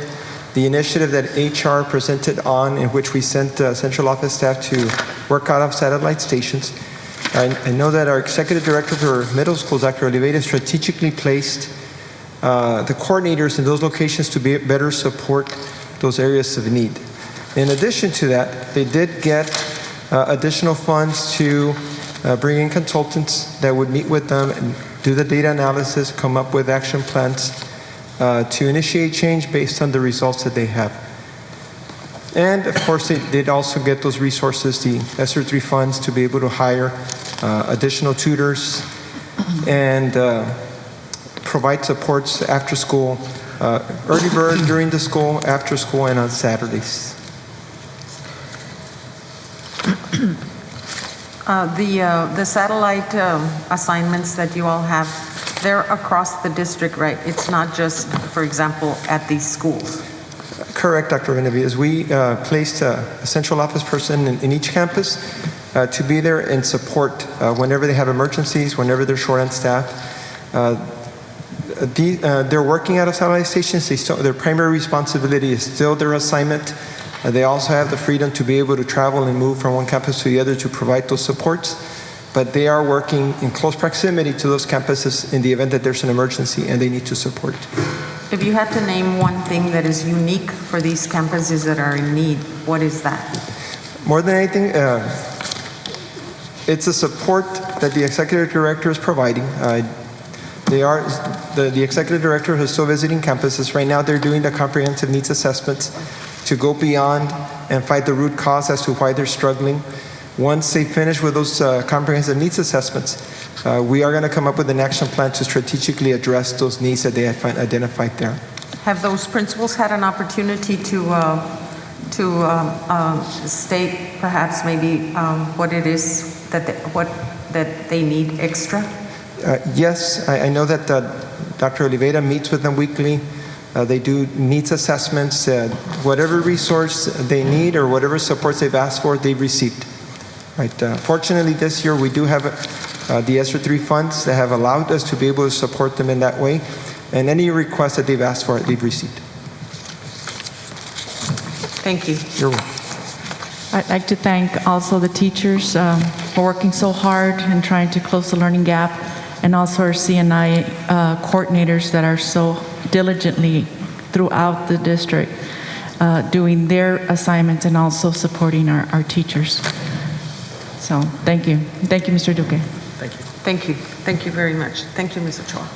the initiative that HR presented on, in which we sent central office staff to work out of satellite stations. I know that our executive director for middle schools, Dr. Oliveira, strategically placed the coordinators in those locations to better support those areas of need. In addition to that, they did get additional funds to bring in consultants that would meet with them and do the data analysis, come up with action plans to initiate change based on the results that they have. And of course, they did also get those resources, the ESSER 3 funds, to be able to hire additional tutors and provide supports after school, early bird during the school, after school, and on Saturdays. The satellite assignments that you all have, they're across the district, right? It's not just, for example, at these schools. Correct, Dr. Benavides. We placed a central office person in each campus to be there and support whenever they have emergencies, whenever they're short on staff. They're working out of satellite stations. Their primary responsibility is still their assignment. They also have the freedom to be able to travel and move from one campus to the other to provide those supports. But they are working in close proximity to those campuses in the event that there's an emergency and they need to support. If you had to name one thing that is unique for these campuses that are in need, what is that? More than anything, it's a support that the executive director is providing. The executive director is still visiting campuses. Right now, they're doing the comprehensive needs assessments to go beyond and find the root cause as to why they're struggling. Once they finish with those comprehensive needs assessments, we are going to come up with an action plan to strategically address those needs that they have identified there. Have those principals had an opportunity to state perhaps maybe what it is that they need extra? Yes, I know that Dr. Oliveira meets with them weekly. They do needs assessments. Whatever resource they need or whatever supports they've asked for, they've received. Right. Fortunately, this year we do have the ESSER 3 funds that have allowed us to be able to support them in that way, and any request that they've asked for, they've received. Thank you. You're welcome. I'd like to thank also the teachers for working so hard and trying to close the learning gap, and also our CNI coordinators that are so diligently throughout the district doing their assignments and also supporting our teachers. So thank you. Thank you, Mr. Duque. Thank you. Thank you. Thank you very much. Thank you, Ms. Ochoa.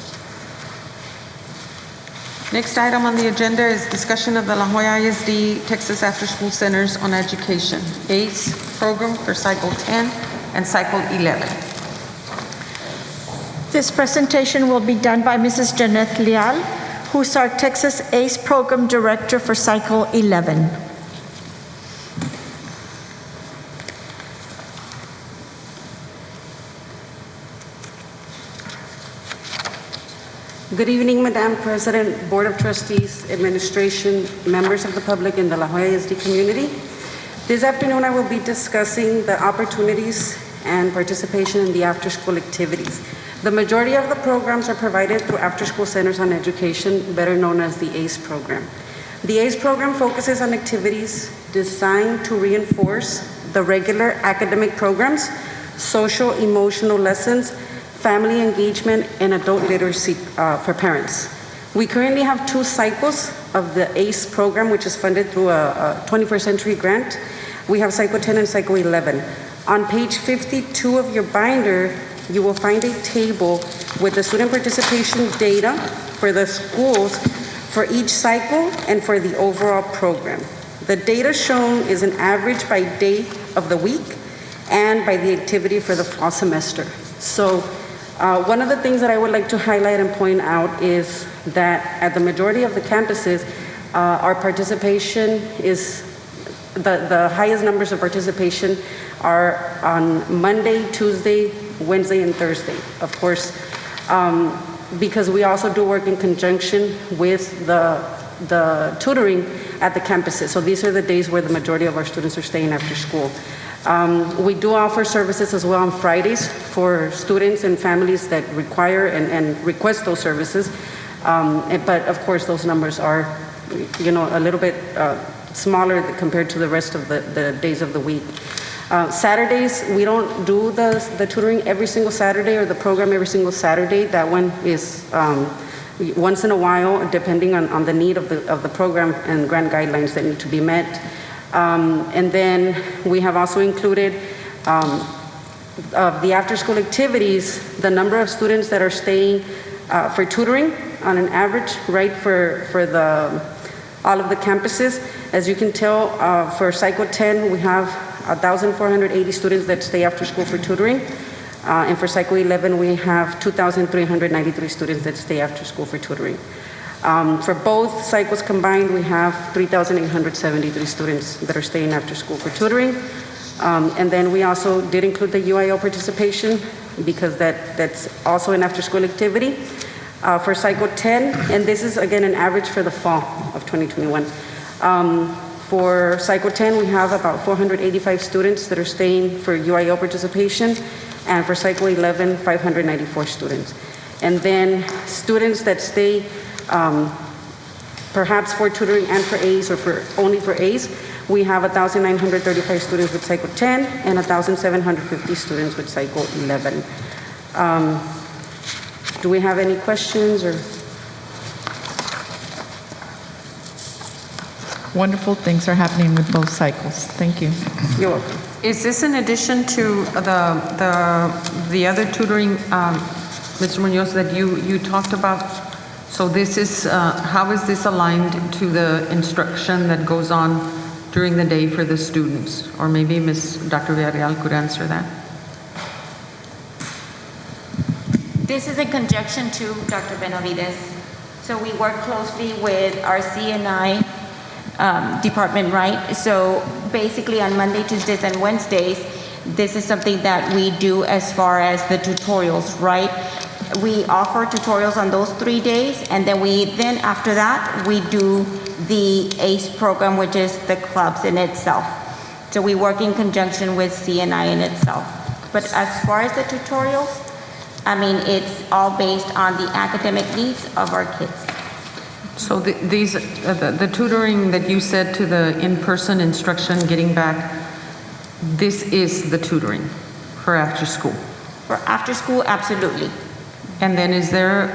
Next item on the agenda is discussion of the La Joya ISD Texas After School Centers on Education, ACE program for cycle 10 and cycle 11. This presentation will be done by Mrs. Janeth Leal, who's our Texas ACE Program Director for Cycle 11. Good evening, Madam President, Board of Trustees, Administration, members of the public, and the La Joya ISD community. This afternoon, I will be discussing the opportunities and participation in the after-school activities. The majority of the programs are provided through after-school centers on education, better known as the ACE program. The ACE program focuses on activities designed to reinforce the regular academic programs, social, emotional lessons, family engagement, and adult literacy for parents. We currently have 2 cycles of the ACE program, which is funded through a 21st Century grant. We have cycle 10 and cycle 11. On page 52 of your binder, you will find a table with the student participation data for the schools for each cycle and for the overall program. The data shown is an average by day of the week and by the activity for the fall semester. So One of the things that I would like to highlight and point out is that at the majority of the campuses, our participation is, the highest numbers of participation are on Monday, Tuesday, Wednesday, and Thursday. Of course, because we also do work in conjunction with the tutoring at the campuses. So these are the days where the majority of our students are staying after school. We do offer services as well on Fridays for students and families that require and request those services. But of course, those numbers are, a little bit smaller compared to the rest of the days of the week. Saturdays, we don't do the tutoring every single Saturday or the program every single Saturday. That one is once in a while, depending on the need of the program and grant guidelines that need to be met. And then we have also included of the after-school activities, the number of students that are staying for tutoring on an average, right, for all of the campuses. As you can tell, for Cycle 10, we have 1,480 students that stay after school for tutoring. And for Cycle 11, we have 2,393 students that stay after school for tutoring. For both cycles combined, we have 3,873 students that are staying after school for tutoring. And then we also did include the UIL participation because that's also an after-school activity. For Cycle 10, and this is again an average for the fall of 2021. For Cycle 10, we have about 485 students that are staying for UIL participation, and for Cycle 11, 594 students. And then students that stay perhaps for tutoring and for A's or only for A's, we have 1,935 students with Cycle 10 and 1,750 students with Cycle 11. Do we have any questions or? Wonderful things are happening with both cycles. Thank you. You're welcome. Is this in addition to the other tutoring, Mr. Munoz, that you talked about? So this is, how is this aligned to the instruction that goes on during the day for the students? Or maybe Dr. Villarreal could answer that. This is in conjunction to Dr. Benavides. So we work closely with our CNI department, right? So basically on Monday, Tuesdays, and Wednesdays, this is something that we do as far as the tutorials, right? We offer tutorials on those 3 days, and then after that, we do the ACE program, which is the clubs in itself. So we work in conjunction with CNI in itself. But as far as the tutorials, I mean, it's all based on the academic needs of our kids. So the tutoring that you said to the in-person instruction, getting back, this is the tutoring for after school? For after school, absolutely. And then is there,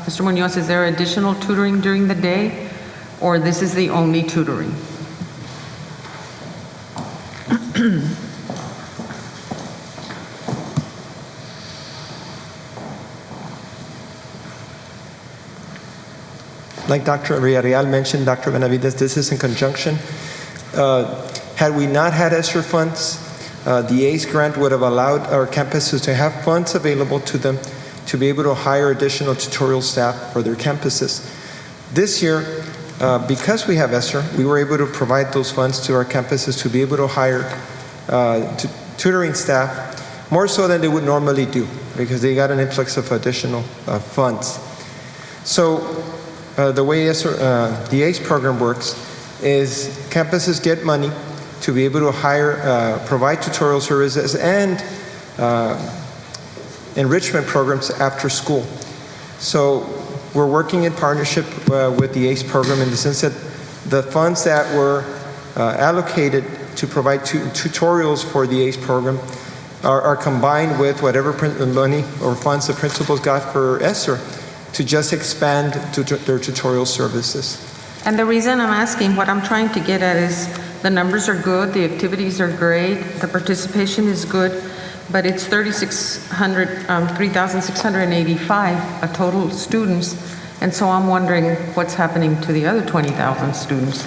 Mr. Munoz, is there additional tutoring during the day, or this is the only tutoring? Like Dr. Villarreal mentioned, Dr. Benavides, this is in conjunction. Had we not had ESSER funds, the ACE grant would have allowed our campuses to have funds available to them to be able to hire additional tutorial staff for their campuses. This year, because we have ESSER, we were able to provide those funds to our campuses to be able to hire tutoring staff more so than they would normally do because they got an influx of additional funds. So the way the ACE program works is campuses get money to be able to hire, provide tutorial services and enrichment programs after school. So we're working in partnership with the ACE program in the sense that the funds that were allocated to provide tutorials for the ACE program are combined with whatever money or funds the principals got for ESSER to just expand their tutorial services. And the reason I'm asking, what I'm trying to get at is the numbers are good, the activities are great, the participation is good, but it's 3,685 total students. And so I'm wondering what's happening to the other 20,000 students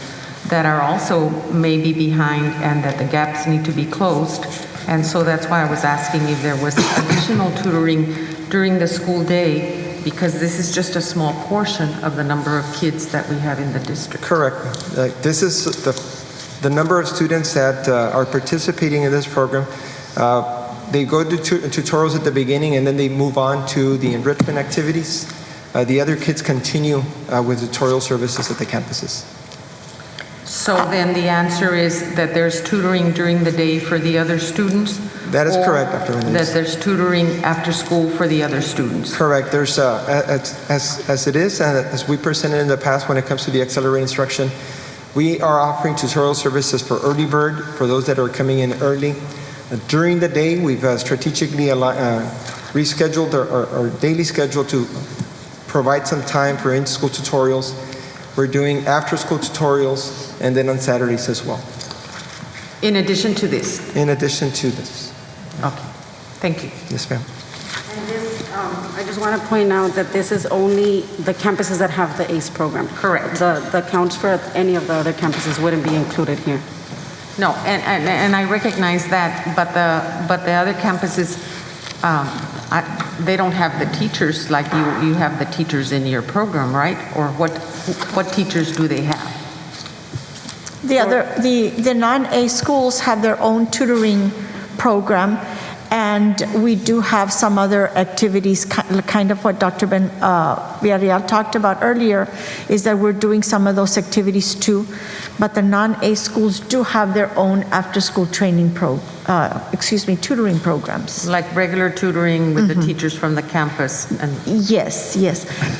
that are also maybe behind and that the gaps need to be closed. And so that's why I was asking if there was additional tutoring during the school day, because this is just a small portion of the number of kids that we have in the district. Correct. This is the number of students that are participating in this program. They go to tutorials at the beginning, and then they move on to the enrichment activities. The other kids continue with tutorial services at the campuses. So then the answer is that there's tutoring during the day for the other students? That is correct, Dr. Menendez. That there's tutoring after school for the other students? Correct. There's, as it is, and as we presented in the past when it comes to the accelerated instruction, we are offering tutorial services for early bird, for those that are coming in early. During the day, we've strategically rescheduled our daily schedule to provide some time for in-school tutorials. We're doing after-school tutorials, and then on Saturdays as well. In addition to this? In addition to this. Okay. Thank you. Yes, ma'am. And this, I just want to point out that this is only the campuses that have the ACE program. Correct. The counts for any of the other campuses wouldn't be included here. No, and I recognize that, but the other campuses, they don't have the teachers like you have the teachers in your program, right? Or what teachers do they have? The non-A schools have their own tutoring program, and we do have some other activities, kind of what Dr. Villarreal talked about earlier, is that we're doing some of those activities too. But the non-A schools do have their own after-school tutoring programs. Like regular tutoring with the teachers from the campus? Yes.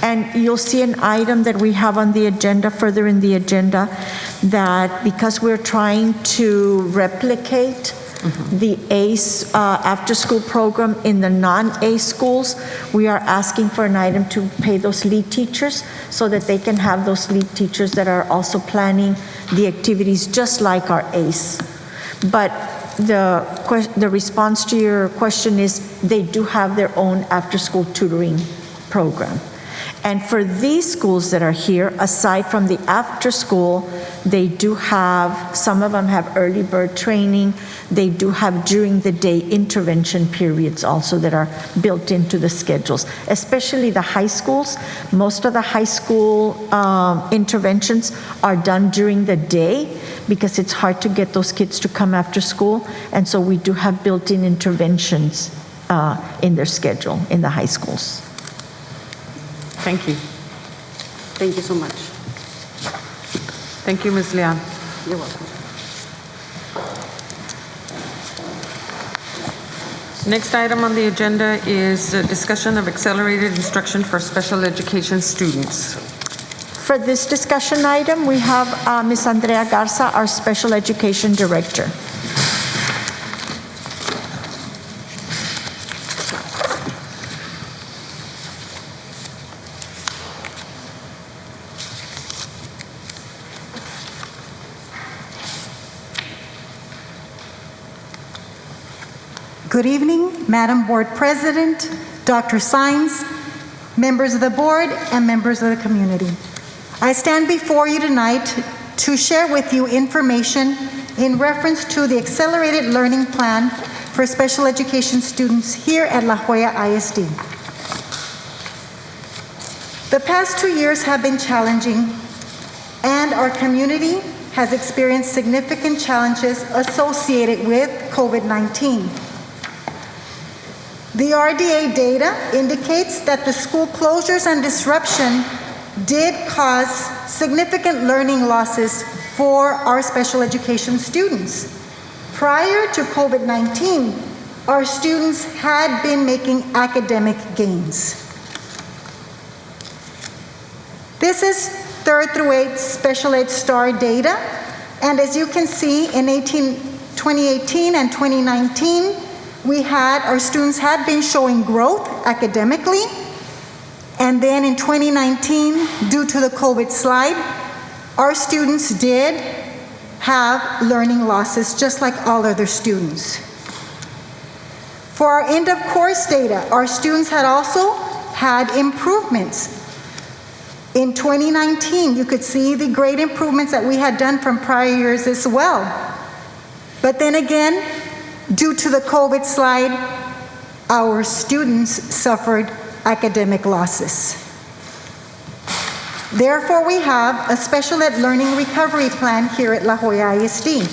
And you'll see an item that we have on the agenda, further in the agenda, that because we're trying to replicate the ACE after-school program in the non-A schools, we are asking for an item to pay those lead teachers so that they can have those lead teachers that are also planning the activities just like our ACE. But the response to your question is they do have their own after-school tutoring program. And for these schools that are here, aside from the after-school, they do have, some of them have early bird training. They do have during the day intervention periods also that are built into the schedules, especially the high schools. Most of the high school interventions are done during the day because it's hard to get those kids to come after school. And so we do have built-in interventions in their schedule in the high schools. Thank you. Thank you so much. Thank you, Ms. Leon. You're welcome. Next item on the agenda is a discussion of accelerated instruction for special education students. For this discussion item, we have Ms. Andrea Garza, our Special Education Director. Good evening, Madam Board President, Dr. Sines, members of the board, and members of the community. I stand before you tonight to share with you information in reference to the Accelerated Learning Plan for special education students here at La Joya ISD. The past 2 years have been challenging, and our community has experienced significant challenges associated with COVID-19. The RDA data indicates that the school closures and disruption did cause significant learning losses for our special education students. Prior to COVID-19, our students had been making academic gains. This is 3rd through 8th special ed STAR data, and as you can see, in 2018 and 2019, our students had been showing growth academically, and then in 2019, due to the COVID slide, our students did have learning losses just like all other students. For our end of course data, our students had also had improvements. In 2019, you could see the great improvements that we had done from prior years as well. But then again, due to the COVID slide, our students suffered academic losses. Therefore, we have a special ed learning recovery plan here at La Joya ISD.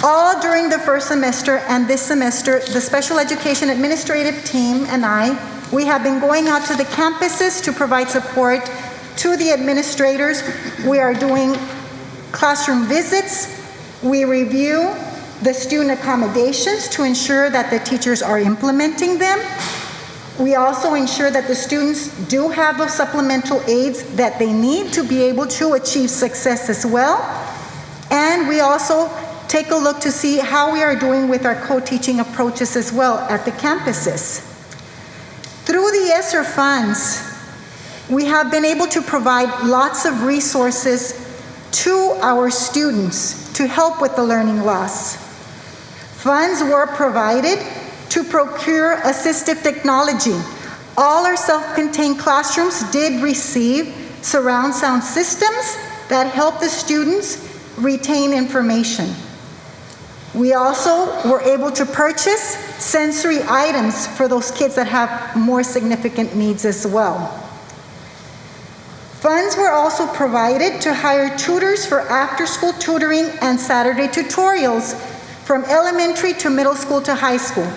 All during the first semester and this semester, the special education administrative team and we have been going out to the campuses to provide support to the administrators. We are doing classroom visits. We review the student accommodations to ensure that the teachers are implementing them. We also ensure that the students do have those supplemental aids that they need to be able to achieve success as well. And we also take a look to see how we are doing with our co-teaching approaches as well at the campuses. Through the ESSER funds, we have been able to provide lots of resources to our students to help with the learning loss. Funds were provided to procure assistive technology. All our self-contained classrooms did receive surround sound systems that help the students retain information. We also were able to purchase sensory items for those kids that have more significant needs as well. Funds were also provided to hire tutors for after-school tutoring and Saturday tutorials from elementary to middle school to high school.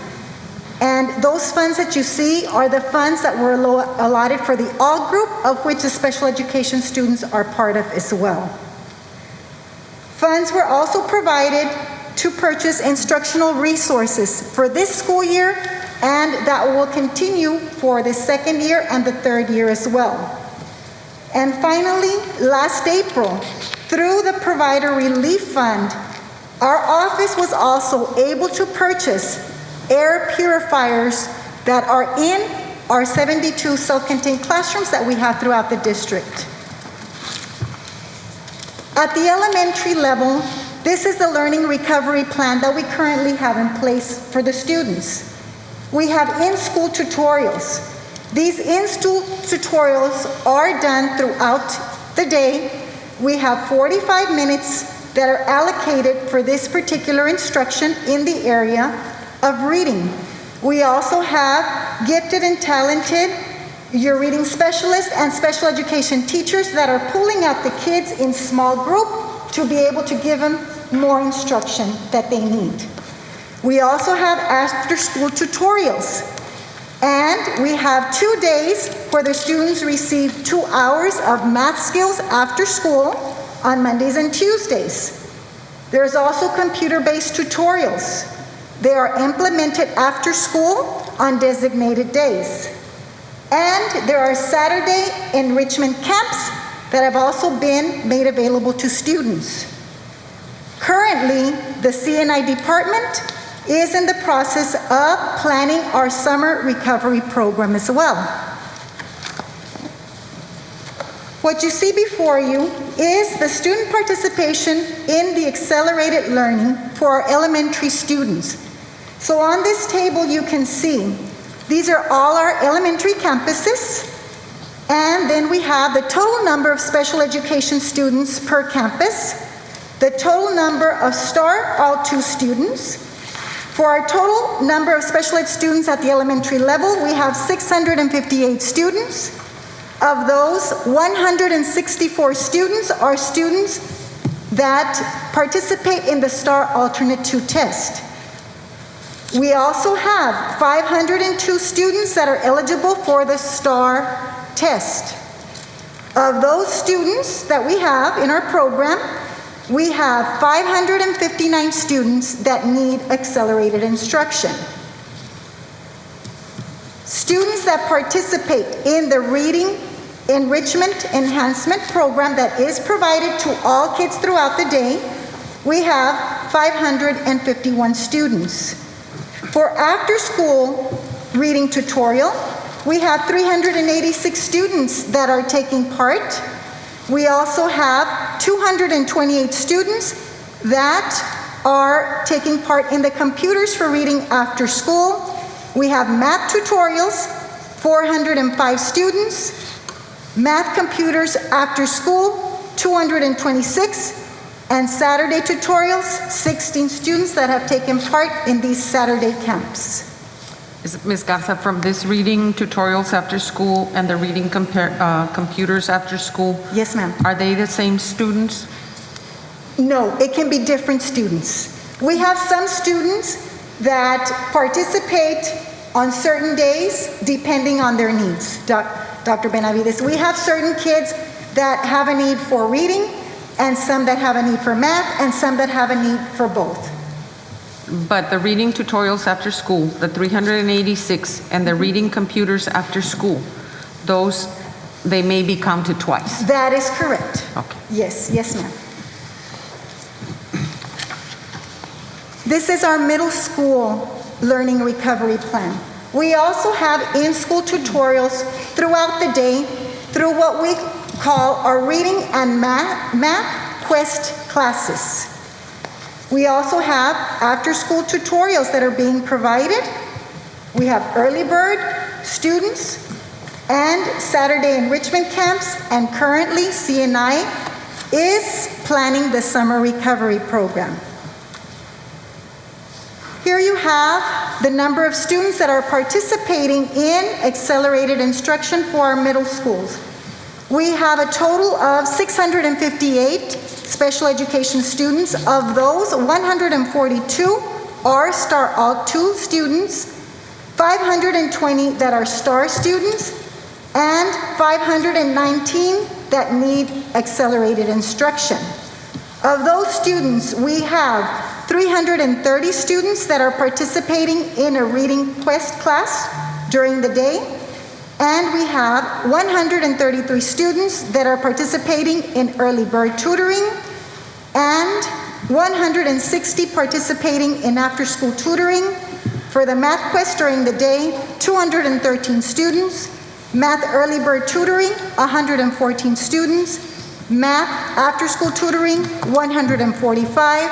And those funds that you see are the funds that were allotted for the all group, of which the special education students are part of as well. Funds were also provided to purchase instructional resources for this school year, and that will continue for the second year and the third year as well. And finally, last April, through the Provider Relief Fund, our office was also able to purchase air purifiers that are in our 72 self-contained classrooms that we have throughout the district. At the elementary level, this is the learning recovery plan that we currently have in place for the students. We have in-school tutorials. These in-school tutorials are done throughout the day. We have 45 minutes that are allocated for this particular instruction in the area of reading. We also have gifted and talented your reading specialists and special education teachers that are pulling out the kids in small group to be able to give them more instruction that they need. We also have after-school tutorials, and we have 2 days where the students receive 2 hours of math skills after school on Mondays and Tuesdays. There's also computer-based tutorials. They are implemented after school on designated days. And there are Saturday enrichment camps that have also been made available to students. Currently, the CNI department is in the process of planning our summer recovery program as well. What you see before you is the student participation in the accelerated learning for our elementary students. So on this table you can see these are all our elementary campuses, and then we have the total number of special education students per campus, the total number of STAR All-2 students. For our total number of special ed students at the elementary level, we have 658 students. Of those, 164 students are students that participate in the STAR Alternate 2 test. We also have 502 students that are eligible for the STAR test. Of those students that we have in our program, we have 559 students that need accelerated instruction. Students that participate in the Reading Enrichment Enhancement program that is provided to all kids throughout the day, we have 551 students. For after-school reading tutorial, we have 386 students that are taking part. We also have 228 students that are taking part in the computers for reading after school. We have math tutorials, 405 students. Math computers after school, 226. And Saturday tutorials, 16 students that have taken part in these Saturday camps. Ms. Garza, from this reading tutorials after school and the reading computers after school? Yes, ma'am. Are they the same students? No, it can be different students. We have some students that participate on certain days depending on their needs, Dr. Benavides. We have certain kids that have a need for reading and some that have a need for math and some that have a need for both. But the reading tutorials after school, the 386, and the reading computers after school, those, they may be counted twice. That is correct. Okay. Yes, yes, ma'am. This is our middle school learning recovery plan. We also have in-school tutorials throughout the day through what we call our reading and math quest classes. We also have after-school tutorials that are being provided. We have early bird students and Saturday enrichment camps, and currently CNI is planning the summer recovery program. Here you have the number of students that are participating in accelerated instruction for our middle schools. We have a total of 658 special education students. Of those, 142 are Star Alt 2 students, 520 that are Star students, and 519 that need accelerated instruction. Of those students, we have 330 students that are participating in a reading quest class during the day, and we have 133 students that are participating in early bird tutoring, and 160 participating in after-school tutoring. For the math quest during the day, 213 students, math early bird tutoring, 114 students, math after-school tutoring, 145,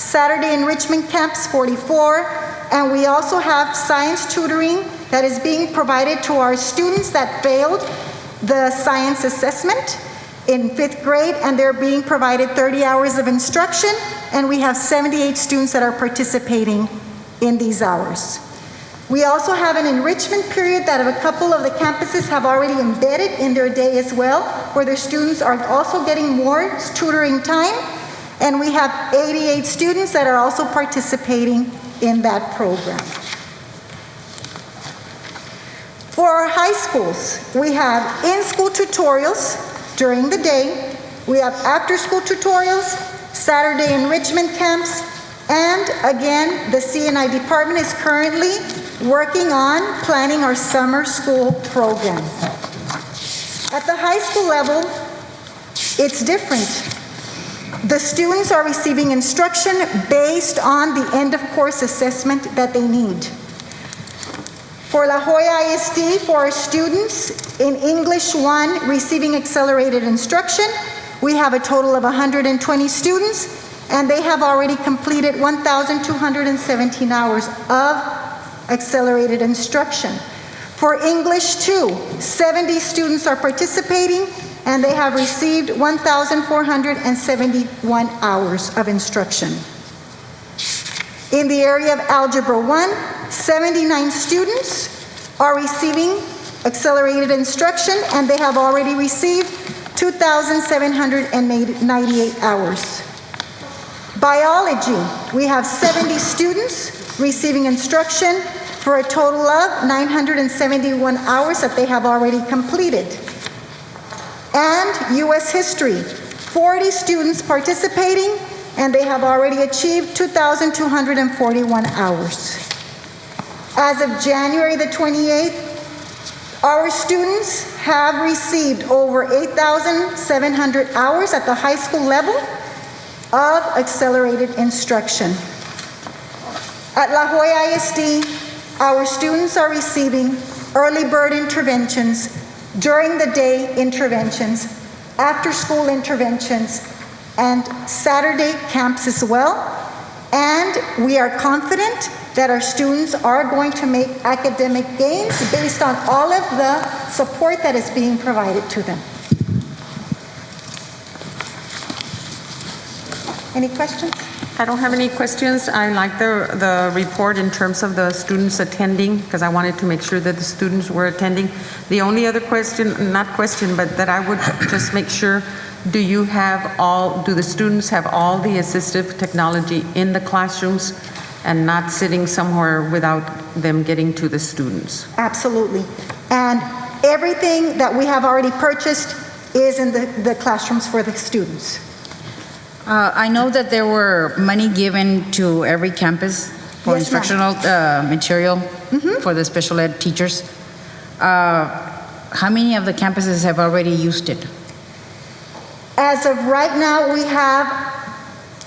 Saturday enrichment camps, 44, and we also have science tutoring that is being provided to our students that failed the science assessment in 5th grade, and they're being provided 30 hours of instruction, and we have 78 students that are participating in these hours. We also have an enrichment period that a couple of the campuses have already embedded in their day as well, where their students are also getting more tutoring time, and we have 88 students that are also participating in that program. For our high schools, we have in-school tutorials during the day, we have after-school tutorials, Saturday enrichment camps, and again, the CNI department is currently working on planning our summer school program. At the high school level, it's different. The students are receiving instruction based on the end-of-course assessment that they need. For La Jolla ISD, for our students in English 1 receiving accelerated instruction, we have a total of 120 students, and they have already completed 1,217 hours of accelerated instruction. For English 2, 70 students are participating, and they have received 1,471 hours of instruction. In the area of Algebra 1, 79 students are receiving accelerated instruction, and they have already received 2,798 hours. Biology, we have 70 students receiving instruction for a total of 971 hours that they have already completed. And U.S. History, 40 students participating, and they have already achieved 2,241 hours. As of January the 28th, our students have received over 8,700 hours at the high school level of accelerated instruction. At La Jolla ISD, our students are receiving early bird interventions, during the day interventions, after school interventions, and Saturday camps as well. And we are confident that our students are going to make academic gains based on all of the support that is being provided to them. Any questions? I don't have any questions. I like the report in terms of the students attending, because I wanted to make sure that the students were attending. The only other question, not question, but that I would just make sure, do the students have all the assistive technology in the classrooms and not sitting somewhere without them getting to the students? Absolutely. And everything that we have already purchased is in the classrooms for the students. I know that there were money given to every campus for Yes, ma'am. instructional material for the special ed teachers. How many of the campuses have already used it? As of right now, we have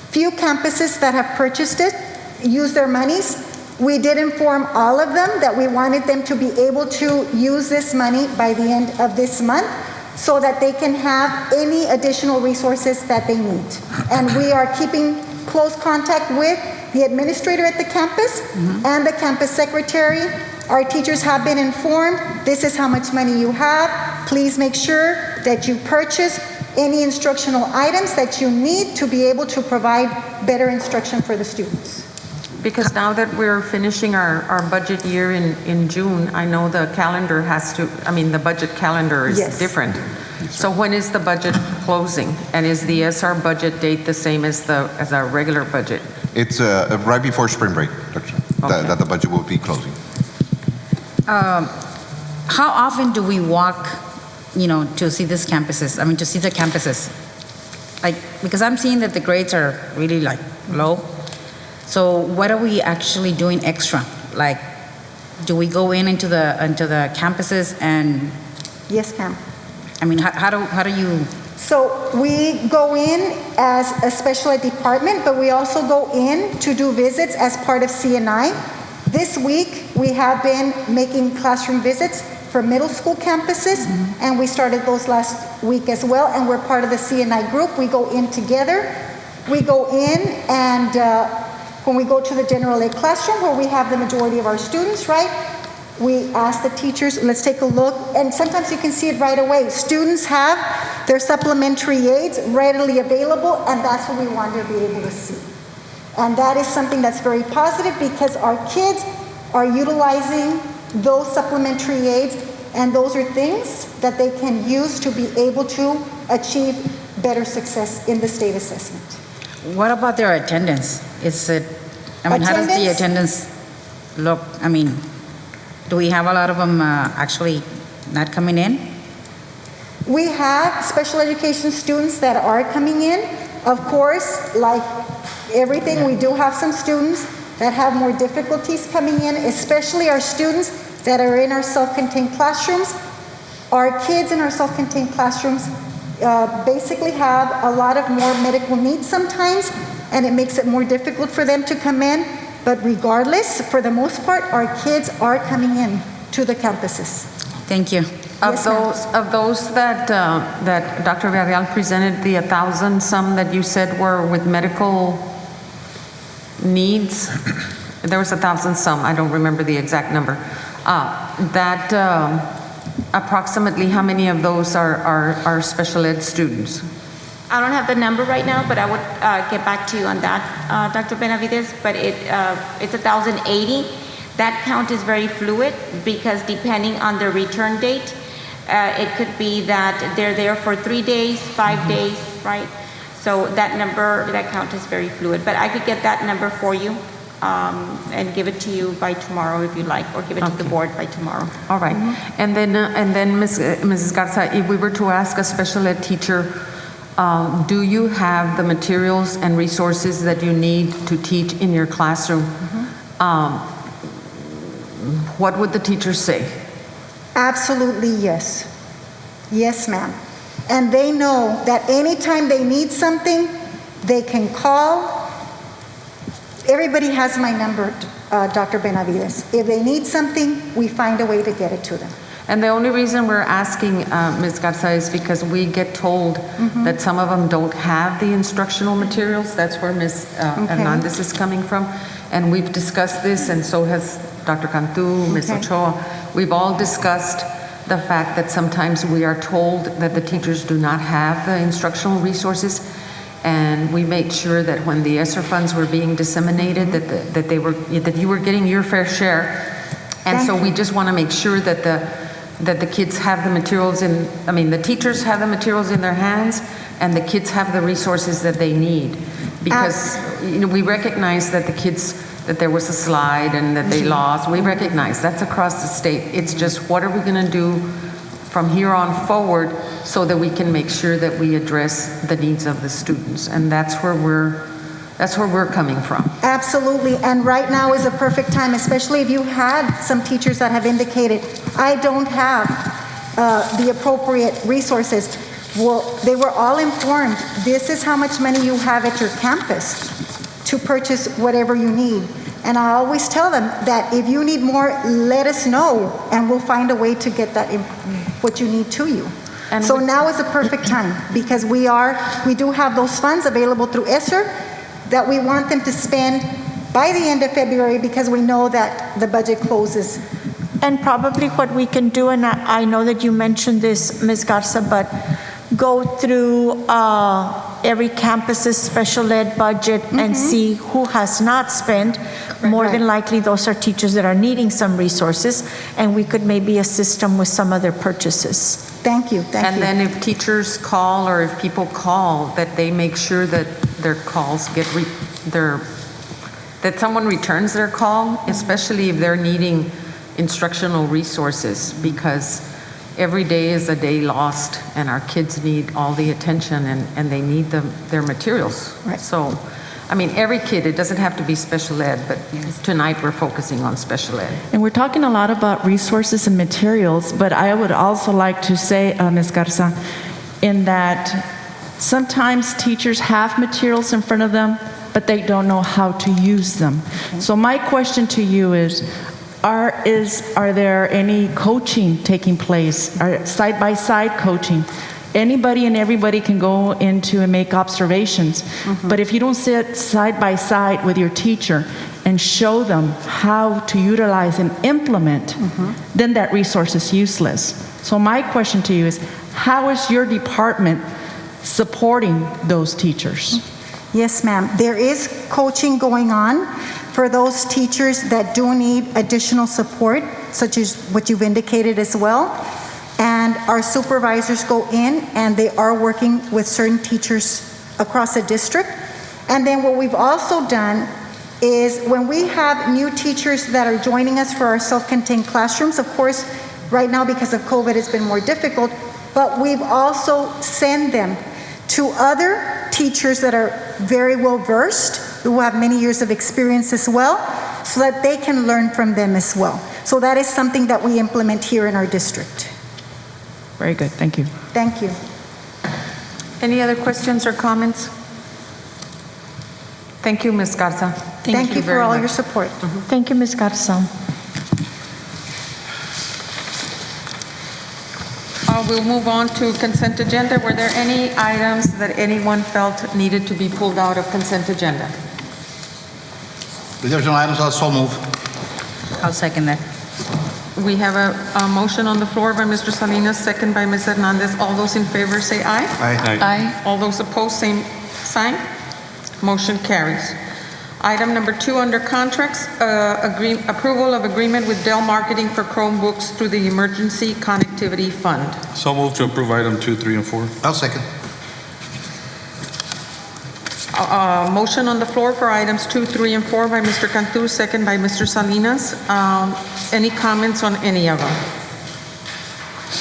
few campuses that have purchased it, used their monies. We did inform all of them that we wanted them to be able to use this money by the end of this month so that they can have any additional resources that they need. And we are keeping close contact with the administrator at the campus and the campus secretary. Our teachers have been informed, this is how much money you have. Please make sure that you purchase any instructional items that you need to be able to provide better instruction for the students. Because now that we're finishing our budget year in June, I know the calendar the budget calendar is Yes. different. So when is the budget closing? And is the SR budget date the same as our regular budget? It's right before spring break, that the budget will be closing. How often do we walk, to see these campuses? I mean, to see the campuses? Because I'm seeing that the grades are really low. So what are we actually doing extra? Do we go into the campuses and? Yes, ma'am. I mean, how do you? So we go in as a special ed department, but we also go in to do visits as part of CNI. This week, we have been making classroom visits for middle school campuses, and we started those last week as well, and we're part of the CNI group. We go in together. We go in and when we go to the general ed classroom where we have the majority of our students, right? We ask the teachers, let's take a look, and sometimes you can see it right away. Students have their supplementary aids readily available, and that's what we want to be able to see. And that is something that's very positive because our kids are utilizing those supplementary aids, and those are things that they can use to be able to achieve better success in the state assessment. What about their attendance? How does the attendance look? I mean, do we have a lot of them actually not coming in? We have special education students that are coming in. Of course, like everything, we do have some students that have more difficulties coming in, especially our students that are in our self-contained classrooms. Our kids in our self-contained classrooms basically have a lot of more medical needs sometimes, and it makes it more difficult for them to come in. But regardless, for the most part, our kids are coming in to the campuses. Thank you. Of those that Dr. Villarreal presented, the 1,000 some that you said were with medical needs, there was 1,000 some, I don't remember the exact number. Approximately how many of those are special ed students? I don't have the number right now, but I would get back to you on that, Dr. Benavides, but it's 1,080. That count is very fluid because depending on the return date, it could be that they're there for 3 days, 5 days, right? So that count is very fluid, but I could get that number for you and give it to you by tomorrow if you like, or give it to the board by tomorrow. All right. And then Mrs. Garza, if we were to ask a special ed teacher, do you have the materials and resources that you need to teach in your classroom? What would the teacher say? Absolutely yes. Yes, ma'am. And they know that anytime they need something, they can call. Everybody has my number, Dr. Benavides. If they need something, we find a way to get it to them. And the only reason we're asking, Ms. Garza, is because we get told that some of them don't have the instructional materials. That's where Ms. Hernandez is coming from. And we've discussed this, and so has Dr. Cantu, Ms. Ochoa. We've all discussed the fact that sometimes we are told that the teachers do not have the instructional resources. and we made sure that when the ESSER funds were being disseminated, that you were getting your fair share. And so we just want to make sure that the kids have the materials the teachers have the materials in their hands, and the kids have the resources that they need. Because we recognize that the kids, that there was a slide and that they lost. We recognize that's across the state. It's just, what are we going to do from here on forward so that we can make sure that we address the needs of the students? And that's where we're coming from. Absolutely, and right now is a perfect time, especially if you had some teachers that have indicated, I don't have the appropriate resources. Well, they were all informed, this is how much money you have at your campus to purchase whatever you need. And I always tell them that if you need more, let us know, and we'll find a way to get that what you need to you. And so now is the perfect time, because we do have those funds available through ESSER that we want them to spend by the end of February, because we know that the budget closes. And probably what we can do, and I know that you mentioned this, Ms. Garza, but go through every campus's special ed budget and see who has not spent. More than likely, those are teachers that are needing some resources, and we could maybe assist them with some other purchases. Thank you. And then if teachers call, or if people call, that they make sure that their calls get that someone returns their call, especially if they're needing instructional resources, because every day is a day lost, and our kids need all the attention, and they need their materials. Right. So, every kid, it doesn't have to be special ed, but tonight we're focusing on special ed. And we're talking a lot about resources and materials, but I would also like to say, Ms. Garza, in that sometimes teachers have materials in front of them, but they don't know how to use them. So my question to you is, are there any coaching taking place, side-by-side coaching? Anybody and everybody can go into and make observations, but if you don't sit side by side with your teacher and show them how to utilize and implement, then that resource is useless. So my question to you is, how is your department supporting those teachers? Yes, ma'am. There is coaching going on for those teachers that do need additional support, such as what you've indicated as well. And our supervisors go in, and they are working with certain teachers across the district. And then what we've also done is, when we have new teachers that are joining us for our self-contained classrooms, of course, right now because of COVID it's been more difficult, but we've also sent them to other teachers that are very well versed, who have many years of experience as well, so that they can learn from them as well. So that is something that we implement here in our district. Very good, thank you. Thank you. Any other questions or comments? Thank you, Ms. Garza. Thank you for all your support. Thank you, Ms. Garza. We'll move on to consent agenda. Were there any items that anyone felt needed to be pulled out of consent agenda? If there's no items, I'll so move. I'll second that. We have a motion on the floor by Mr. Salinas, second by Ms. Hernandez. All those in favor say aye. Aye. Aye. All those opposed, same sign. Motion carries. Item number 2 under contracts, approval of agreement with Dell Marketing for Chromebooks through the Emergency Connectivity Fund. So move to approve item 2, 3, and 4. I'll second. Motion on the floor for items 2, 3, and 4 by Mr. Cantu, second by Mr. Salinas. Any comments on any of them?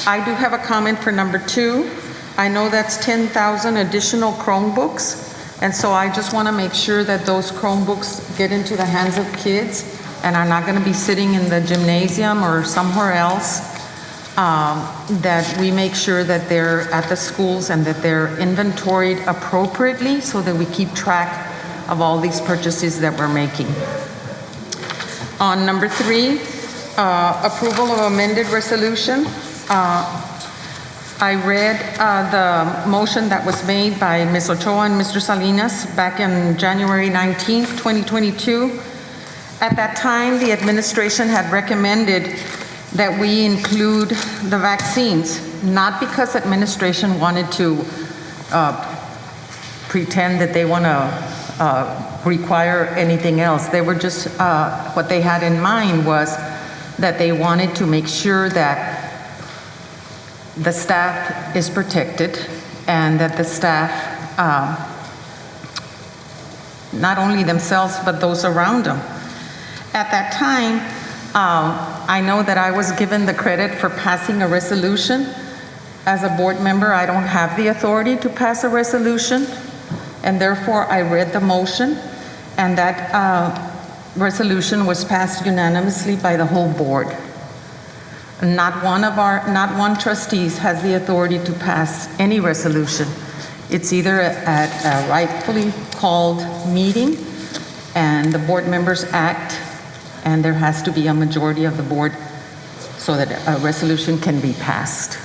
I do have a comment for number 2. I know that's 10,000 additional Chromebooks, and so I just want to make sure that those Chromebooks get into the hands of kids and are not going to be sitting in the gymnasium or somewhere else, that we make sure that they're at the schools and that they're inventoried appropriately so that we keep track of all these purchases that we're making. On number 3, approval of amended resolution. I read the motion that was made by Ms. Ochoa and Mr. Salinas back in January 19th, 2022. At that time, the administration had recommended that we include the vaccines, not because administration wanted to pretend that they want to require anything else. They were just, what they had in mind was that they wanted to make sure that the staff is protected and that the staff, not only themselves, but those around them. At that time, I know that I was given the credit for passing a resolution. As a board member, I don't have the authority to pass a resolution, and therefore I read the motion, and that resolution was passed unanimously by the whole board. Not one trustees has the authority to pass any resolution. It's either at a rightfully called meeting and the board members act, and there has to be a majority of the board so that a resolution can be passed.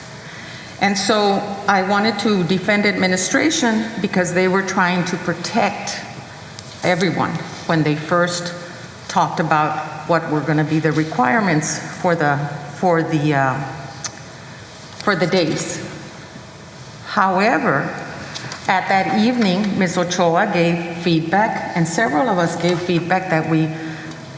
And so I wanted to defend administration because they were trying to protect everyone when they first talked about what were going to be the requirements for the days. However, at that evening, Ms. Ochoa gave feedback, and several of us gave feedback that we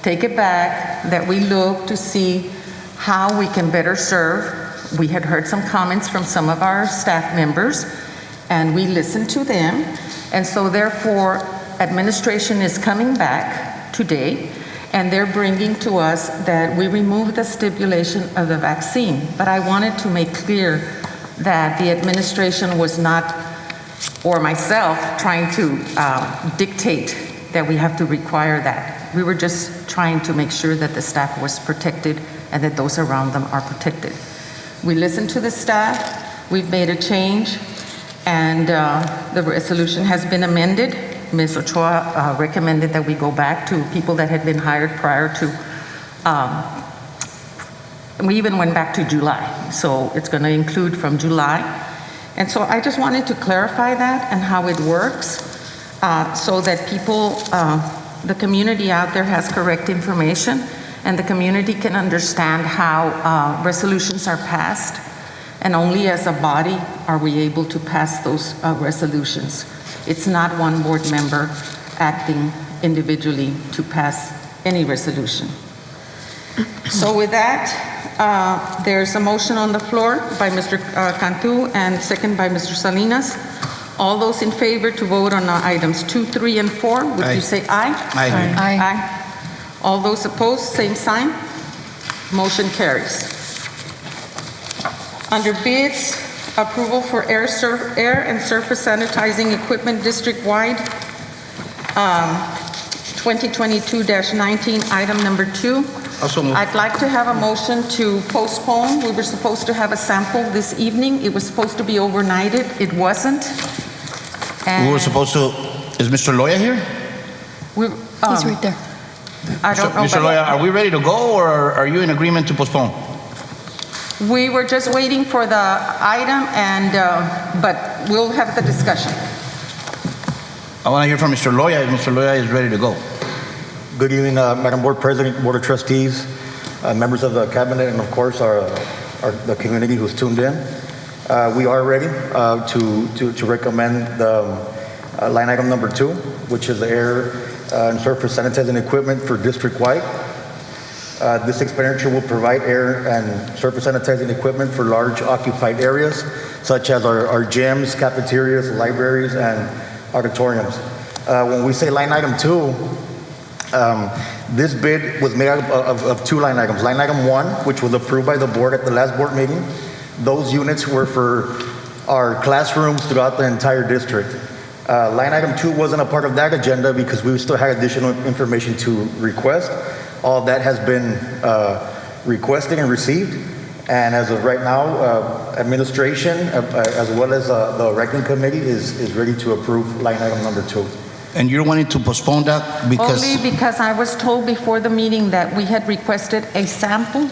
take it back, that we look to see how we can better serve. We had heard some comments from some of our staff members, and we listened to them. And so therefore, administration is coming back today, and they're bringing to us that we remove the stipulation of the vaccine. But I wanted to make clear that the administration was not, or myself, trying to dictate that we have to require that. We were just trying to make sure that the staff was protected and that those around them are protected. We listened to the staff, we've made a change, and the resolution has been amended. Ms. Ochoa recommended that we go back to people that had been hired prior to, we even went back to July, so it's going to include from July. And so I just wanted to clarify that and how it works so that people, the community out there has correct information and the community can understand how resolutions are passed, and only as a body are we able to pass those resolutions. It's not one board member acting individually to pass any resolution. So with that, there's a motion on the floor by Mr. Cantu and second by Mr. Salinas. All those in favor to vote on items 2, 3, and 4, would you say aye? Aye. Aye. Aye. All those opposed, same sign. Motion carries. Under bids, approval for air and surface sanitizing equipment district-wide, 2022-19, item number 2. Also move. I'd like to have a motion to postpone. We were supposed to have a sample this evening. It was supposed to be overnighted. It wasn't. We were supposed to, is Mr. Loya here? He's right there. I don't know. Mr. Loya, are we ready to go, or are you in agreement to postpone? We were just waiting for the item, and but we'll have the discussion. I want to hear from Mr. Loya, if Mr. Loya is ready to go. Good evening, Madam Board President, Board of Trustees, members of the Cabinet, and of course the community who's tuned in. We are ready to recommend the line item number 2, which is the air and surface sanitizing equipment for district-wide. This expenditure will provide air and surface sanitizing equipment for large occupied areas, such as our gyms, cafeterias, libraries, and auditoriums. When we say line item 2, this bid was made up of 2 line items. Line item 1, which was approved by the board at the last board meeting, those units were for our classrooms throughout the entire district. Line item 2 wasn't a part of that agenda because we still had additional information to request. All that has been requested and received, and as of right now, administration as well as the ranking committee is ready to approve line item number 2. And you're wanting to postpone that because? Only because I was told before the meeting that we had requested a sample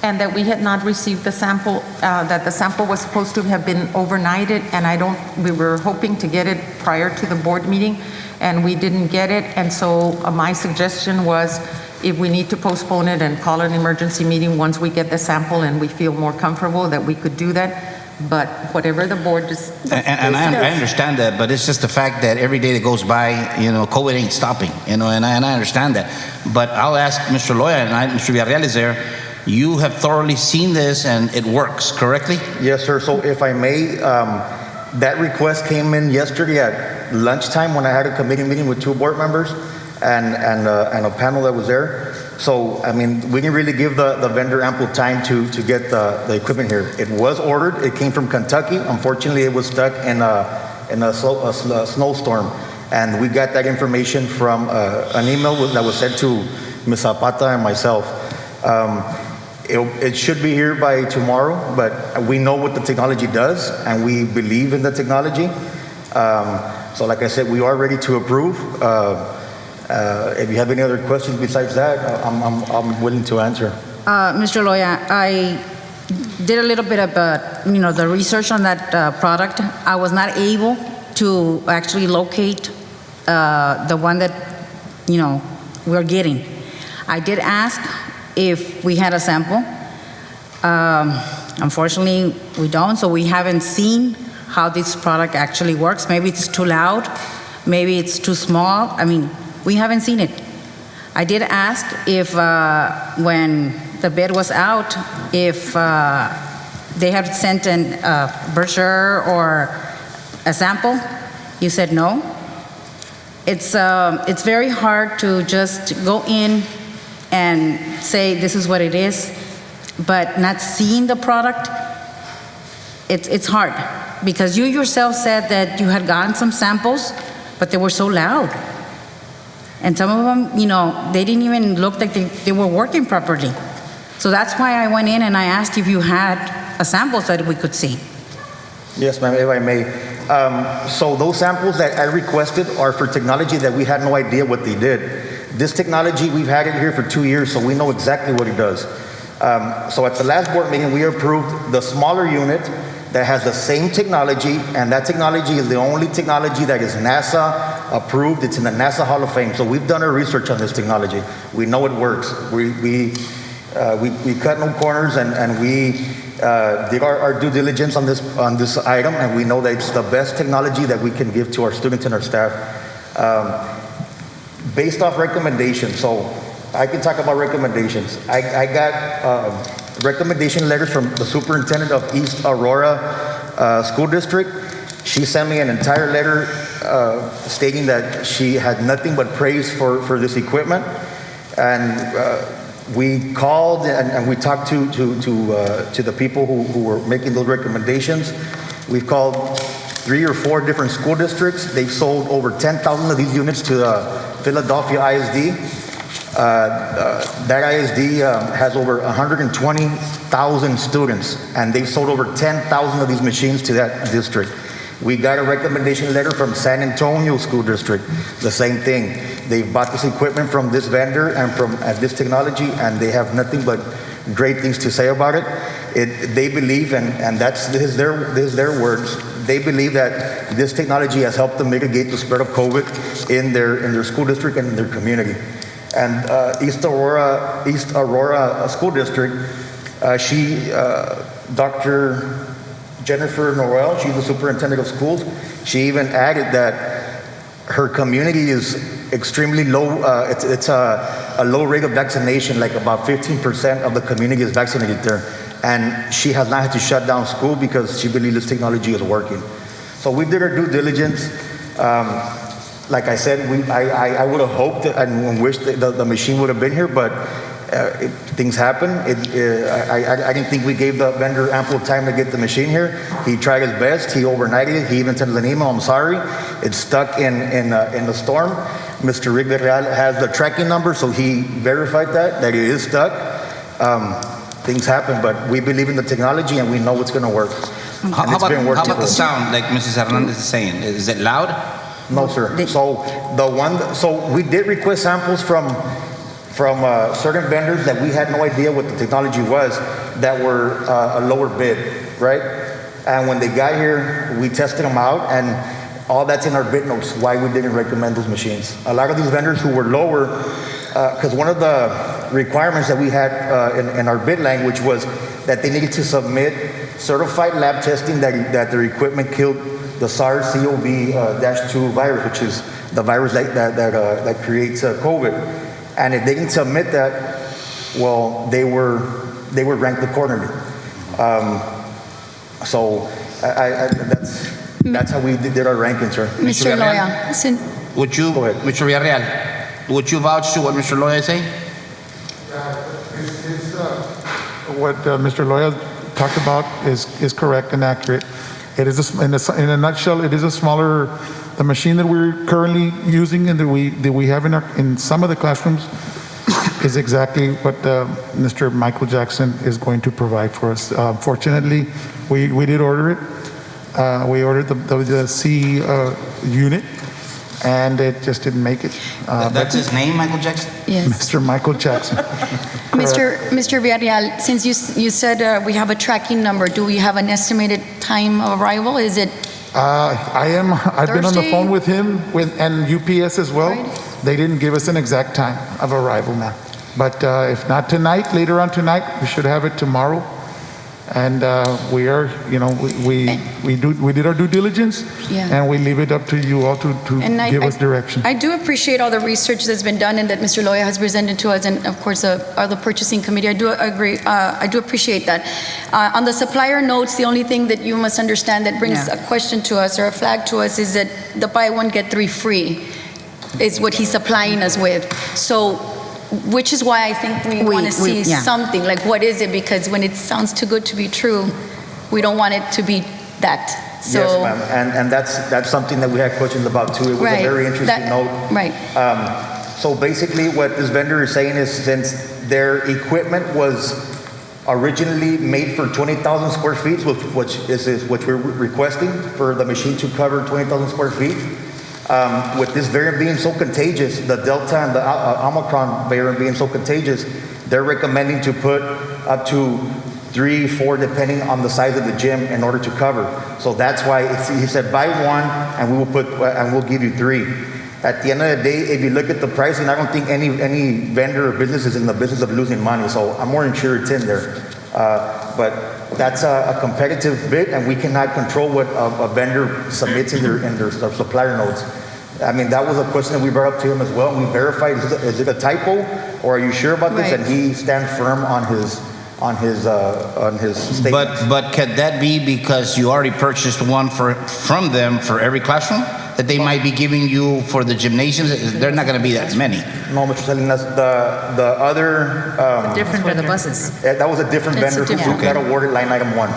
and that we had not received the sample, that the sample was supposed to have been overnighted, and we were hoping to get it prior to the board meeting, and we didn't get it. And so my suggestion was, if we need to postpone it and call an emergency meeting once we get the sample and we feel more comfortable that we could do that, But whatever the board is. And I understand that, but it's just the fact that every day that goes by, COVID ain't stopping, and I understand that. But I'll ask Mr. Loya, and Mr. Villarreal is there, you have thoroughly seen this and it works, correctly? Yes, sir. So if I may, that request came in yesterday at lunchtime when I had a committee meeting with 2 board members and a panel that was there. So, I mean, we can really give the vendor ample time to get the equipment here. It was ordered. It came from Kentucky. Unfortunately, it was stuck in a snowstorm. And we got that information from an email that was sent to Ms. Zapata and myself. It should be here by tomorrow, but we know what the technology does, and we believe in the technology. So like I said, we are ready to approve. If you have any other questions besides that, I'm willing to answer. Mr. Loya, I did a little bit of the research on that product. I was not able to actually locate the one that we're getting. I did ask if we had a sample. Unfortunately, we don't, so we haven't seen how this product actually works. Maybe it's too loud, maybe it's too small. I mean, we haven't seen it. I did ask if when the bid was out, if they had sent a brochure or a sample. You said no. It's very hard to just go in and say this is what it is, but not seeing the product, it's hard. Because you yourself said that you had gotten some samples, but they were so loud. And some of them, they didn't even look like they were working properly. So that's why I went in and I asked if you had a sample so that we could see. Yes, ma'am, if I may. So those samples that I requested are for technology that we had no idea what they did. This technology, we've had it here for 2 years, so we know exactly what it does. So at the last board meeting, we approved the smaller unit that has the same technology, and that technology is the only technology that is NASA approved. It's in the NASA Hall of Fame. So we've done our research on this technology. We know it works. We cut no corners, and we did our due diligence on this item, and we know that it's the best technology that we can give to our students and our staff. Based off recommendations, so I can talk about recommendations. I got recommendation letters from the superintendent of East Aurora School District. She sent me an entire letter stating that she had nothing but praise for this equipment. And we called and we talked to the people who were making those recommendations. We've called 3 or 4 different school districts. They've sold over 10,000 of these units to Philadelphia ISD. That ISD has over 120,000 students, and they've sold over 10,000 of these machines to that district. We got a recommendation letter from San Antonio School District, the same thing. They bought this equipment from this vendor and from this technology, and they have nothing but great things to say about it. They believe, and this is their words, they believe that this technology has helped them mitigate the spread of COVID in their school district and in their community. And East Aurora School District, Dr. Jennifer Norwell, she's the superintendent of schools. She even added that her community is extremely low. It's a low rate of vaccination, like about 15% of the community is vaccinated there. And she has not had to shut down school because she believes this technology is working. So we did our due diligence. Like I said, I would have hoped and wished that the machine would have been here, but things happen. I didn't think we gave the vendor ample time to get the machine here. He tried his best. He overnighted it. He even sent us an email, I'm sorry. It's stuck in the storm. Mr. Rick Villarreal has the tracking number, so he verified that it is stuck. Things happen, but we believe in the technology and we know it's going to work. How about the sound, like Mrs. Hernandez is saying? Is it loud? No, sir. So we did request samples from certain vendors that we had no idea what the technology was that were a lower bid, right? And when they got here, we tested them out, and all that's in our bid notes, why we didn't recommend those machines. A lot of these vendors who were lower, because one of the requirements that we had in our bid language was that they needed to submit certified lab testing that their equipment killed the SARS-CoV-2 virus, which is the virus that creates COVID. And if they didn't submit that, well, they were ranked accordingly. So that's how we did our rankings, sir. Mr. Loya, Would you, Mr. Villarreal, would you vouch to what Mr. Loya is saying? What Mr. Loya talked about is correct and accurate. It is in a nutshell. It is a smaller. The machine that we're currently using and that we have in some of the classrooms is exactly what Mr. Michael Jackson is going to provide for us. Fortunately, we did order it. We ordered the C unit, and it just didn't make it. That's his name, Michael Jackson? Yes. Mr. Michael Jackson. Mr. Villarreal, since you said we have a tracking number, do we have an estimated time of arrival? Is it I've been on the phone with him and UPS as well. Friday? They didn't give us an exact time of arrival, ma'am. But if not tonight, later on tonight, we should have it tomorrow. And we are, we did our due diligence, and we leave it up to you all to give us direction. I do appreciate all the research that's been done and that Mr. Loya has presented to us, and of course, the purchasing committee. I do agree. I do appreciate that. On the supplier notes, the only thing that you must understand that brings a question to us or a flag to us is that the buy one get three free is what he's supplying us with. So, which is why I think we want to see something, like what is it? Because when it sounds too good to be true, we don't want it to be that. So, yes, ma'am, and that's something that we had questions about too. It was a very interesting note. Right. So basically what this vendor is saying is since their equipment was originally made for 20,000 square feet, which we're requesting for the machine to cover 20,000 square feet, with this variant being so contagious, the Delta and the Omicron variant being so contagious, they're recommending to put up to 3, 4, depending on the size of the gym in order to cover. So that's why he said buy one and we'll give you 3. At the end of the day, if you look at the pricing, I don't think any vendor or business is in the business of losing money. So I'm more sure it's in there. But that's a competitive bid, and we cannot control what a vendor submits in their supplier notes. I mean, that was a question that we brought up to him as well. And we verified, is it a typo, or are you sure about this? Right. And he stands firm on his statement. But can that be because you already purchased one from them for every classroom that they might be giving you for the gymnasiums? They're not going to be that many. No, Mr. Salinas, the other Different for the buses. that was a different vendor who got awarded line item 1.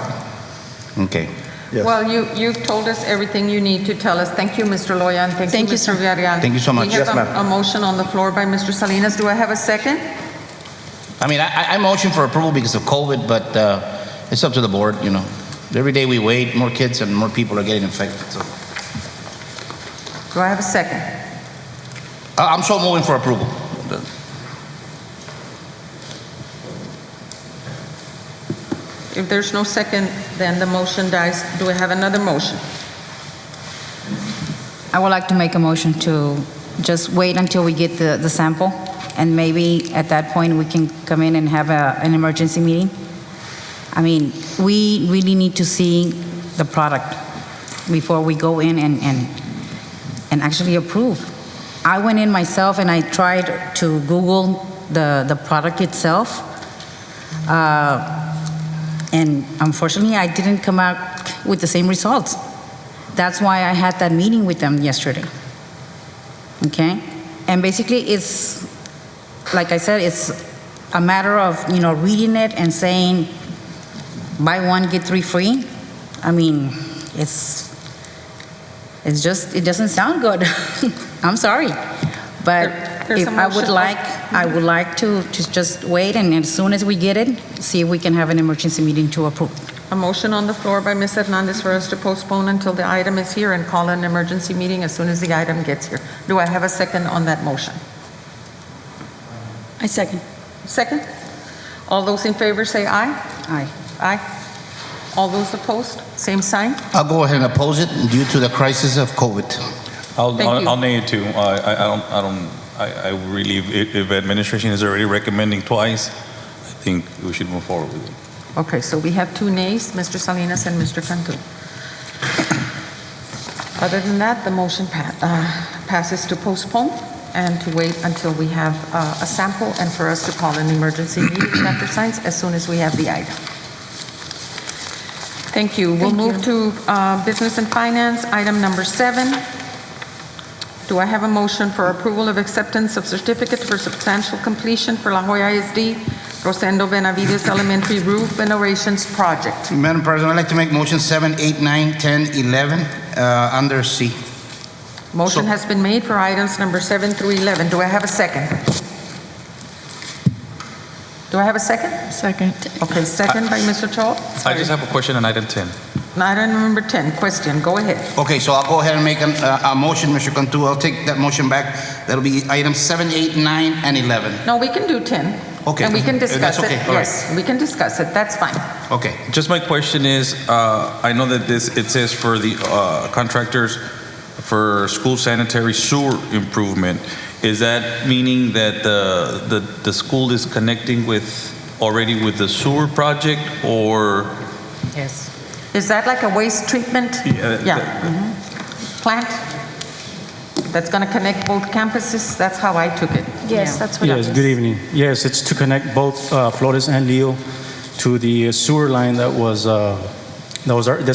Okay. Yes. Well, you've told us everything you need to tell us. Thank you, Mr. Loya, and thank you, Mr. Villarreal. Thank you so much. We have Yes, ma'am. a motion on the floor by Mr. Salinas. Do I have a second? I mean, I motion for approval because of COVID, but it's up to the board, Every day we wait, more kids and more people are getting infected. So. Do I have a second? I'm so moving for approval. If there's no second, then the motion dies. Do we have another motion? I would like to make a motion to just wait until we get the sample, and maybe at that point we can come in and have an emergency meeting. I mean, we really need to see the product before we go in and actually approve. I went in myself and I tried to Google the product itself, and unfortunately I didn't come out with the same results. That's why I had that meeting with them yesterday. Okay? And basically it's, like I said, it's a matter of, reading it and saying, buy one, get 3 free. I mean, it's just, it doesn't sound good. I'm sorry. But There's if a I would motion. like to just wait, and as soon as we get it, see if we can have an emergency meeting to approve. A motion on the floor by Ms. Hernandez for us to postpone until the item is here and call an emergency meeting as soon as the item gets here. Do I have a second on that motion? I second. Second? All those in favor say aye. Aye. Aye. All those opposed, same sign. I'll go ahead and oppose it due to the crisis of COVID. Thank you. I'll nay it too. I really, if administration is already recommending twice, I think we should move forward with it. Okay, so we have 2 nays, Mr. Salinas and Mr. Cantu. Other than that, the motion passes to postpone and to wait until we have a sample and for us to call an emergency meeting, Dr. Sines, as soon as we have the item. Thank you. We'll move to Business and Finance, item number 7. Do I have a motion for approval of acceptance of certificate for substantial completion for La Joya ISD Rosendo Benavides Elementary Roof Renovations Project? Madam President, I'd like to make motion 7, 8, 9, 10, 11 under C. Motion has been made for items number 7 through 11. Do I have a second? Do I have a second? Second. Okay, second by Mr. Cho. I just have a question on item 10. Item number 10, question. Go ahead. Okay, so I'll go ahead and make a motion, Mr. Cantu. I'll take that motion back. That'll be items 7, 8, 9, and 11. No, we can do 10. Okay. And we can discuss That's okay. it. All right. Yes, we can discuss it. That's fine. Okay. Just my question is, I know that it says for the contractors for school sanitary sewer improvement. Is that meaning that the school is connecting already with the sewer project, or? Yes. Is that like a waste treatment? Plant that's going to connect both campuses? That's how I took it. Yes, that's what it is. Yes, good evening. Yes, it's to connect both Flores and Leo to the sewer line that's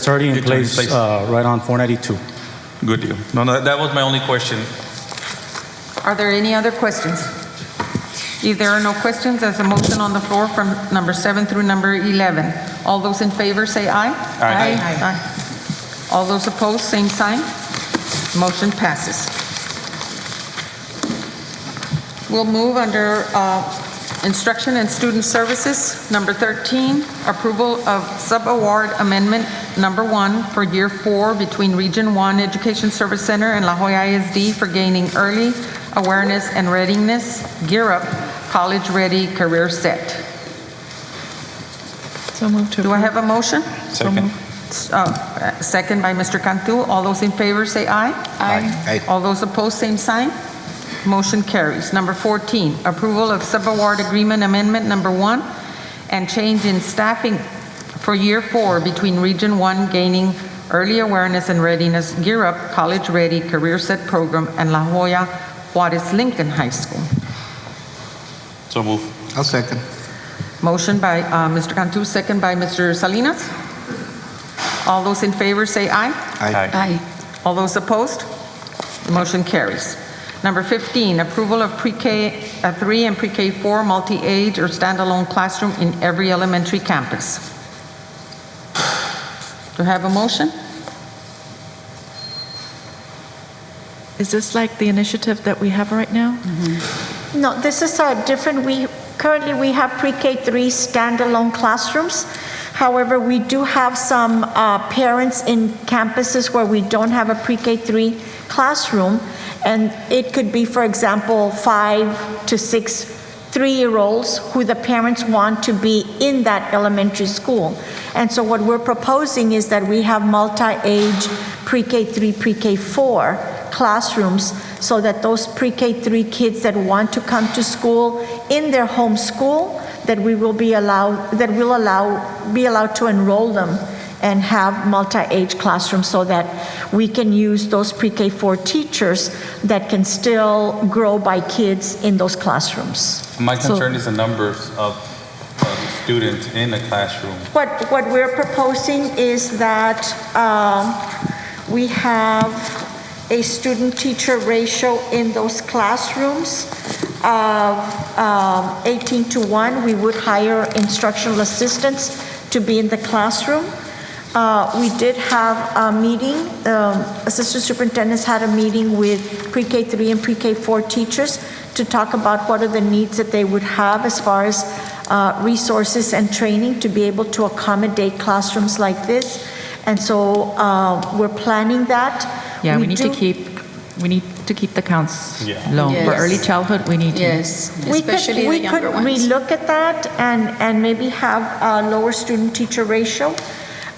already in place right on 492. Good deal. No, that was my only question. Are there any other questions? If there are no questions, there's a motion on the floor from number 7 through number 11. All those in favor say aye. Aye. Aye. All those opposed, same sign. Motion passes. We'll move under Instruction and Student Services. Number 13, approval of sub-award amendment number 1 for year 4 between Region 1 Education Service Center and La Joya ISD for gaining early awareness and readiness, Gear Up, College Ready, Career Set. So moved to Do I have a motion? Second. Second by Mr. Cantu. All those in favor say aye. Aye. All those opposed, same sign. Motion carries. Number 14, approval of sub-award agreement amendment number 1 and change in staffing for year 4 between Region 1 gaining early awareness and readiness, Gear Up, College Ready, Career Set program, and La Joya Juarez Lincoln High School. So move. I'll second. Motion by Mr. Cantu, second by Mr. Salinas. All those in favor say aye. Aye. Aye. All those opposed? The motion carries. Number 15, approval of pre-K 3 and pre-K 4 multi-age or standalone classroom in every elementary campus. Do I have a motion? Is this like the initiative that we have right now? No, this is different. Currently we have pre-K 3 standalone classrooms. However, we do have some parents in campuses where we don't have a pre-K 3 classroom, and it could be, for example, 5 to 6 3-year-olds who the parents want to be in that elementary school. And so what we're proposing is that we have multi-age pre-K 3, pre-K 4 classrooms, so that those pre-K 3 kids that want to come to school in their home school, that we will be allowed to enroll them and have multi-age classrooms, so that we can use those pre-K 4 teachers that can still grow by kids in those classrooms. My concern is the numbers of students in a classroom. What we're proposing is that we have a student-teacher ratio in those classrooms of 18 to 1. We would hire instructional assistants to be in the classroom. We did have a meeting, Assistant Superintendents had a meeting with pre-K 3 and pre-K 4 teachers to talk about what are the needs that they would have as far as resources and training to be able to accommodate classrooms like this. And so we're planning that. Yeah, we need to keep the counts low. Yes. For early childhood, we need to. Yes, especially the younger ones. We could relook at that and maybe have a lower student-teacher ratio.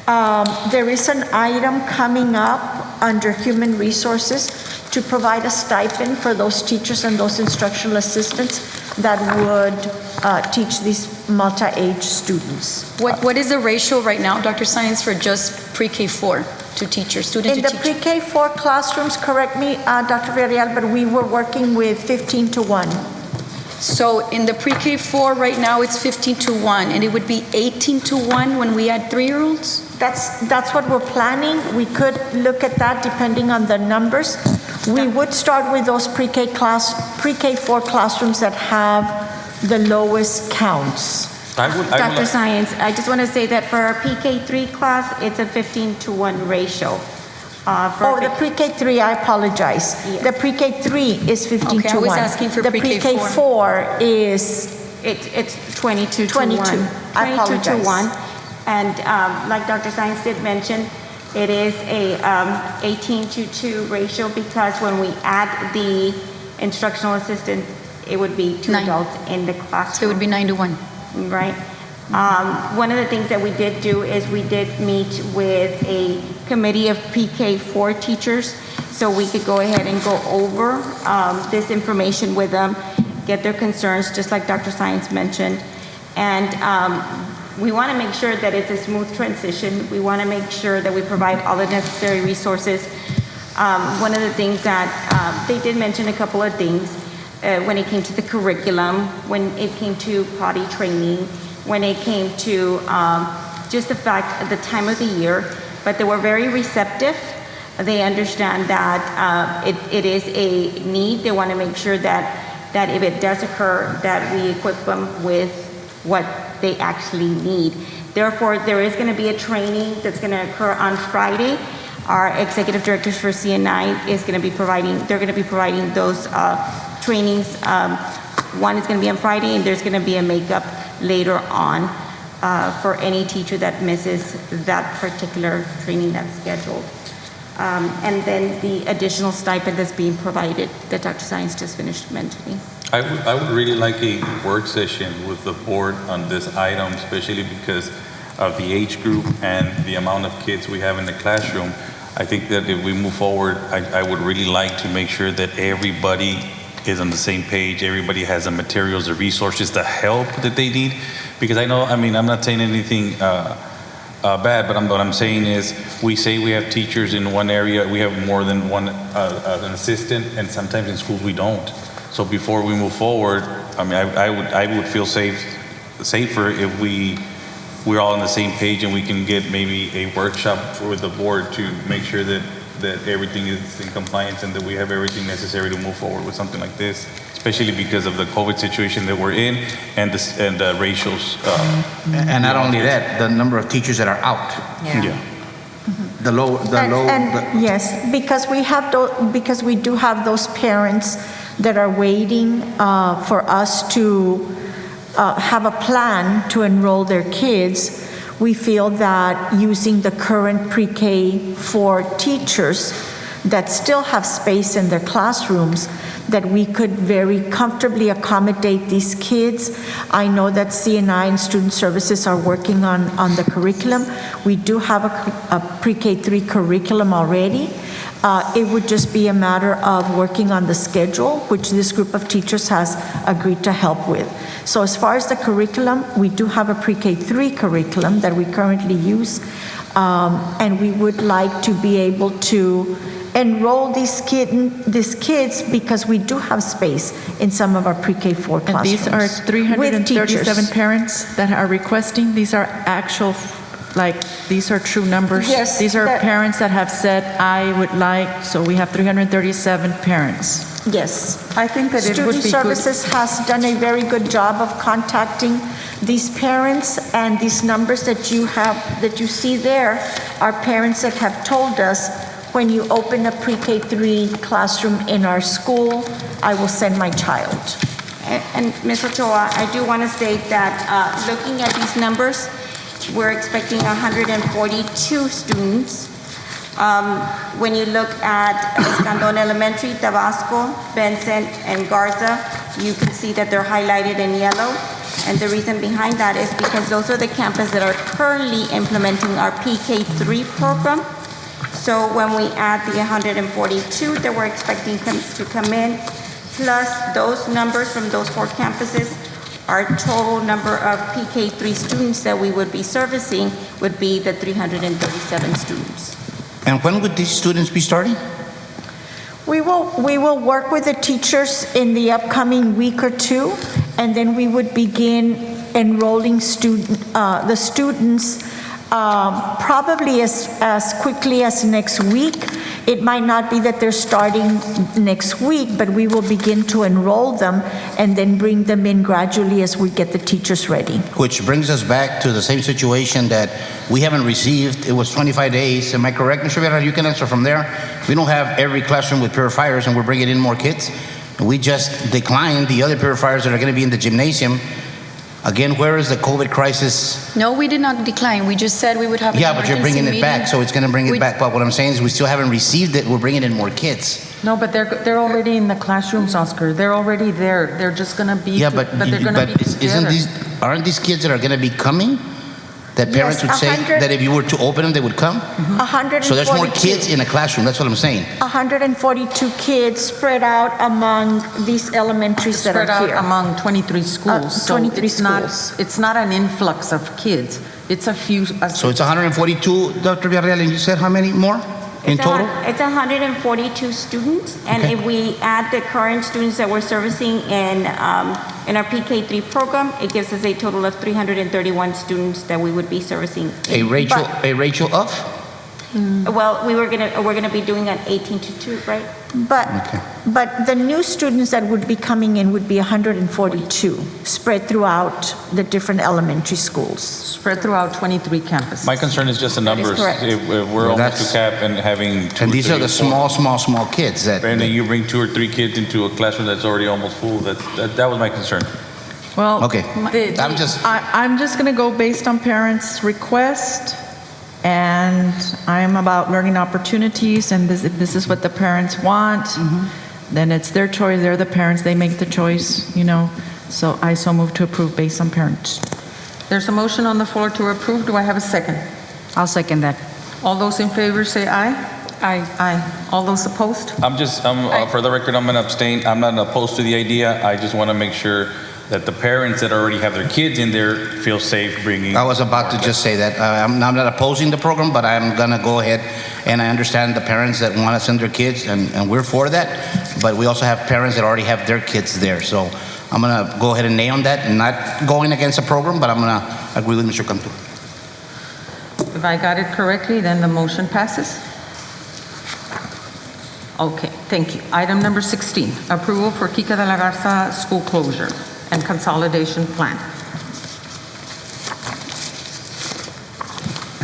There is an item coming up under Human Resources to provide a stipend for those teachers and those instructional assistants that would teach these multi-age students. What is the ratio right now, Dr. Science, for just pre-K4 to teacher, student In to the teacher? pre-K4 classrooms, correct me, Dr. Villarreal, but we were working with 15 to 1. So in the pre-K4 right now, it's 15 to 1, and it would be 18 to 1 when we add 3-year-olds? That's what we're planning. We could look at that depending on the numbers. We would start with those pre-K4 classrooms that have the lowest counts. Dr. Science, I just want to say that for our PK3 class, it's a 15 to 1 ratio. The pre-K3, I apologize. Yes. The pre-K3 is 15 Okay, to I 1. was asking for the pre-K4. pre-K4 is It's 22 to 22. 1. I 22 to apologize. 1. And like Dr. Science did mention, it is a 18 to 2 ratio because when we add the instructional assistant, it would be 2 adults in the classroom. So it would be 9 to 1. Right. One of the things that we did do is we did meet with a committee of PK4 teachers so we could go ahead and go over this information with them, get their concerns, just like Dr. Science mentioned. And we want to make sure that it's a smooth transition. We want to make sure that we provide all the necessary resources. One of the things that they did mention a couple of things when it came to the curriculum, when it came to potty training, when it came to just the fact of the time of the year, but they were very receptive. They understand that it is a need. They want to make sure that if it does occur, that we equip them with what they actually need. Therefore, there is going to be a training that's going to occur on Friday. Our executive directors for CNI is going to be providing, they're going to be providing those trainings. One is going to be on Friday, and there's going to be a makeup later on for any teacher that misses that particular training that's scheduled. And then the additional stipend that's being provided that Dr. Science just finished mentioning. I would really like a work session with the board on this item, especially because of the age group and the amount of kids we have in the classroom. I think that if we move forward, I would really like to make sure that everybody is on the same page, everybody has the materials, the resources, the help that they need. Because I'm not saying anything bad, but what I'm saying is, we say we have teachers in one area, we have more than one an assistant, and sometimes in schools we don't. So before we move forward, I would feel safer if we're all on the same page and we can get maybe a workshop with the board to make sure that everything is in compliance and that we have everything necessary to move forward with something like this, especially because of the COVID situation that we're in and the ratios. And not only that, the number of teachers that are out. Yeah. Yes, because we do have those parents that are waiting for us to have a plan to enroll their kids. We feel that using the current pre-K4 teachers that still have space in their classrooms, that we could very comfortably accommodate these kids. I know that CNI and Student Services are working on the curriculum. We do have a pre-K3 curriculum already. It would just be a matter of working on the schedule, which this group of teachers has agreed to help with. So as far as the curriculum, we do have a pre-K3 curriculum that we currently use, and we would like to be able to enroll these kids because we do have space in some of our pre-K4 classrooms. And these are 337 parents that are requesting. These are actual, these are true numbers. Yes. These are parents that have said, I would like, so we have 337 parents. Yes. I think that it would be Student Services has done a very good job of contacting these parents, and these numbers that you see there are parents that have told us, when you open a pre-K3 classroom in our school, I will send my child. And Ms. Ochoa, I do want to state that looking at these numbers, we're expecting 142 students. When you look at Escandon Elementary, Tabasco, Benson, and Garza, you can see that they're highlighted in yellow. And the reason behind that is because those are the campuses that are currently implementing our PK3 program. So when we add the 142 that we're expecting to come in, plus those numbers from those 4 campuses, Our total number of PK3 students that we would be servicing would be the 337 students. And when would these students be starting? We will work with the teachers in the upcoming week or two, and then we would begin enrolling the students probably as quickly as next week. It might not be that they're starting next week, but we will begin to enroll them and then bring them in gradually as we get the teachers ready. Which brings us back to the same situation that we haven't received. It was 25 days. Am I correct, Mr. Vera? You can answer from there. We don't have every classroom with purifiers, and we're bringing in more kids. We just declined the other purifiers that are going to be in the gymnasium. Again, where is the COVID crisis? No, we did not decline. We just said we would have an Yeah, but you're emergency bringing it back, meeting. so it's going to bring it back. But what I'm saying is we still haven't received it. We're bringing in more kids. No, but they're already in the classrooms, Oscar. They're already there. They're just going to be, Yeah, but they're going to be together. aren't these kids that are going to be coming? That parents would say 100 that if you were to open them, they would come? 142. So there's more kids in a classroom. That's what I'm saying. 142 kids spread out among these elementaries that Spread are out here. among 23 schools. So 23 it's not, schools. it's not an influx of kids. It's a few. So it's 142, Dr. Villarreal, and you said how many more in total? It's 142 students, and Okay. if we add the current students that we're servicing in our PK3 program, it gives us a total of 331 students that we would be servicing. A ratio of? Well, we're gonna be doing an 18 to 2, right? But the new students that would be coming in would be 142, spread throughout the different elementary schools. Spread throughout 23 campuses. My concern is just the numbers. correct. If we're almost to cap and having two And or these three are the or four, small kids that. and then you bring 2 or 3 kids into a classroom that's already almost full. That was my concern. Well, Okay, I'm just, I'm just going to go based on parents' request, and I'm about learning opportunities, and if this is what the parents want, then it's their choice. They're the parents. They make the choice, So I move to approve based on parents. There's a motion on the floor to approve. Do I have a second? I'll second that. All those in favor say aye. Aye. Aye. All those opposed? For the record, I'm going to abstain. I'm not opposed to the idea. I just want to make sure that the parents that already have their kids in there feel safe bringing. I was about to just say that. I'm not opposing the program, but I'm going to go ahead, and I understand the parents that want to send their kids, and we're for that. But we also have parents that already have their kids there. So I'm going to go ahead and nay on that, and not going against the program, but I'm going to agree with Mr. Cantu. If I got it correctly, then the motion passes. Okay, thank you. Item number 16, approval for Kika de la Garza school closure and consolidation plan.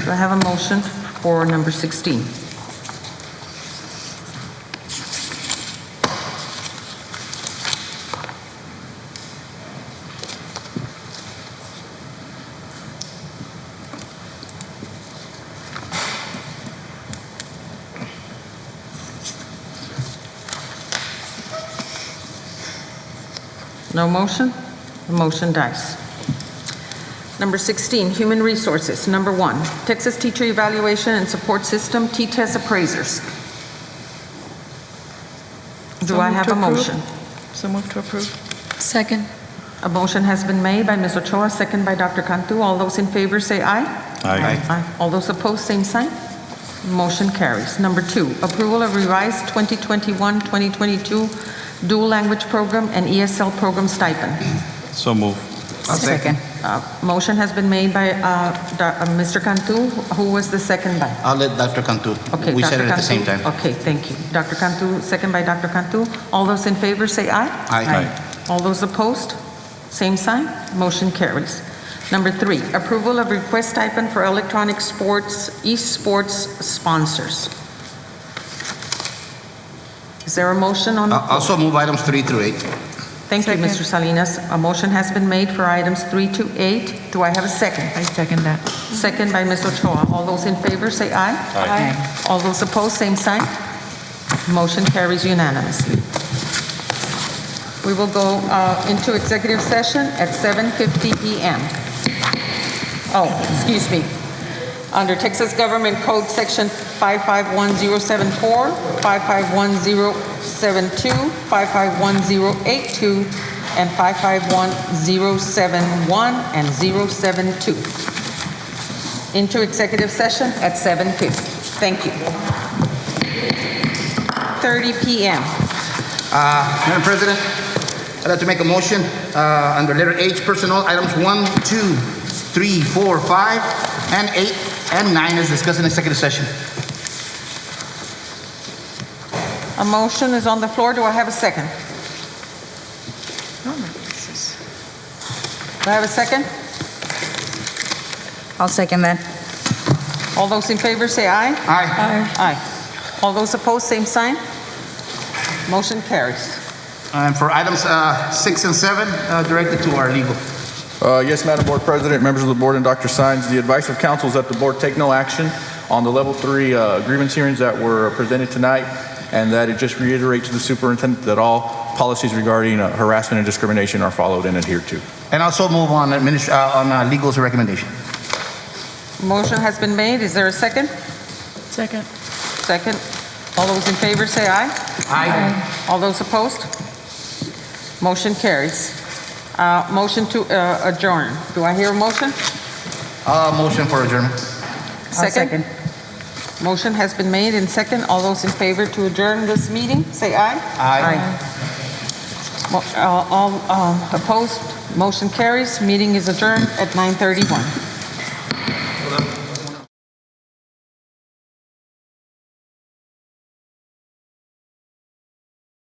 Do I have a motion for number 16? No motion? The motion dies. Number 16, human resources. Number 1, Texas Teacher Evaluation and Support System, T-TEST appraisers. Do I have a motion? So move to approve. Second. A motion has been made by Ms. Ochoa, second by Dr. Cantu. All those in favor say aye. Aye. All those opposed, same sign. Motion carries. Number 2, approval of revised 2021-2022 dual language program and ESL program stipend. So move. Second. Motion has been made by Mr. Cantu. Who was the second by? I'll let Dr. Cantu. Okay, We said Dr. it at the same Cantu. time. Okay, thank you. Dr. Cantu, second by Dr. Cantu. All those in favor say aye. Aye. All those opposed, same sign. Motion carries. Number 3, approval of request stipend for electronic sports, esports sponsors. Is there a motion on the floor? Also move items 3 through 8. Thank you, Mr. Salinas. A motion has been made for items 3 to 8. Do I have a second? I second that. Second by Ms. Ochoa. All those in favor say aye. Aye. All those opposed, same sign. Motion carries unanimously. We will go into executive session at 7:50 p.m. Oh, excuse me. Under Texas Government Code Section 551074, 551072, 551082, and 551-071 and 072. Into executive session at 7:50. Thank you. 30 p.m. Madam President, I'd like to make a motion under letter H, personnel items 1, 2, 3, 4, 5, and 8, and 9 as discussed in executive session. A motion is on the floor. Do I have a second? Do I have a second? I'll second that. All those in favor say aye. Aye. Aye. All those opposed, same sign. Motion carries. And for items 6 and 7, directed to our legal. Yes, Madam Board President, members of the board, and Dr. Sines, the advice of counsel is that the board take no action on the level 3 grievance hearings that were presented tonight, and that it just reiterate to the superintendent that all policies regarding harassment and discrimination are followed and adhered to. And also move on legal's recommendation. Motion has been made. Is there a second? Second. Second. All those in favor say aye. Aye. All those opposed? Motion carries. Motion to adjourn. Do I hear a motion? Motion for adjournment. Second. Motion has been made and second. All those in favor to adjourn this meeting, say aye. Aye. All opposed? Motion carries. Meeting is adjourned at 9:31.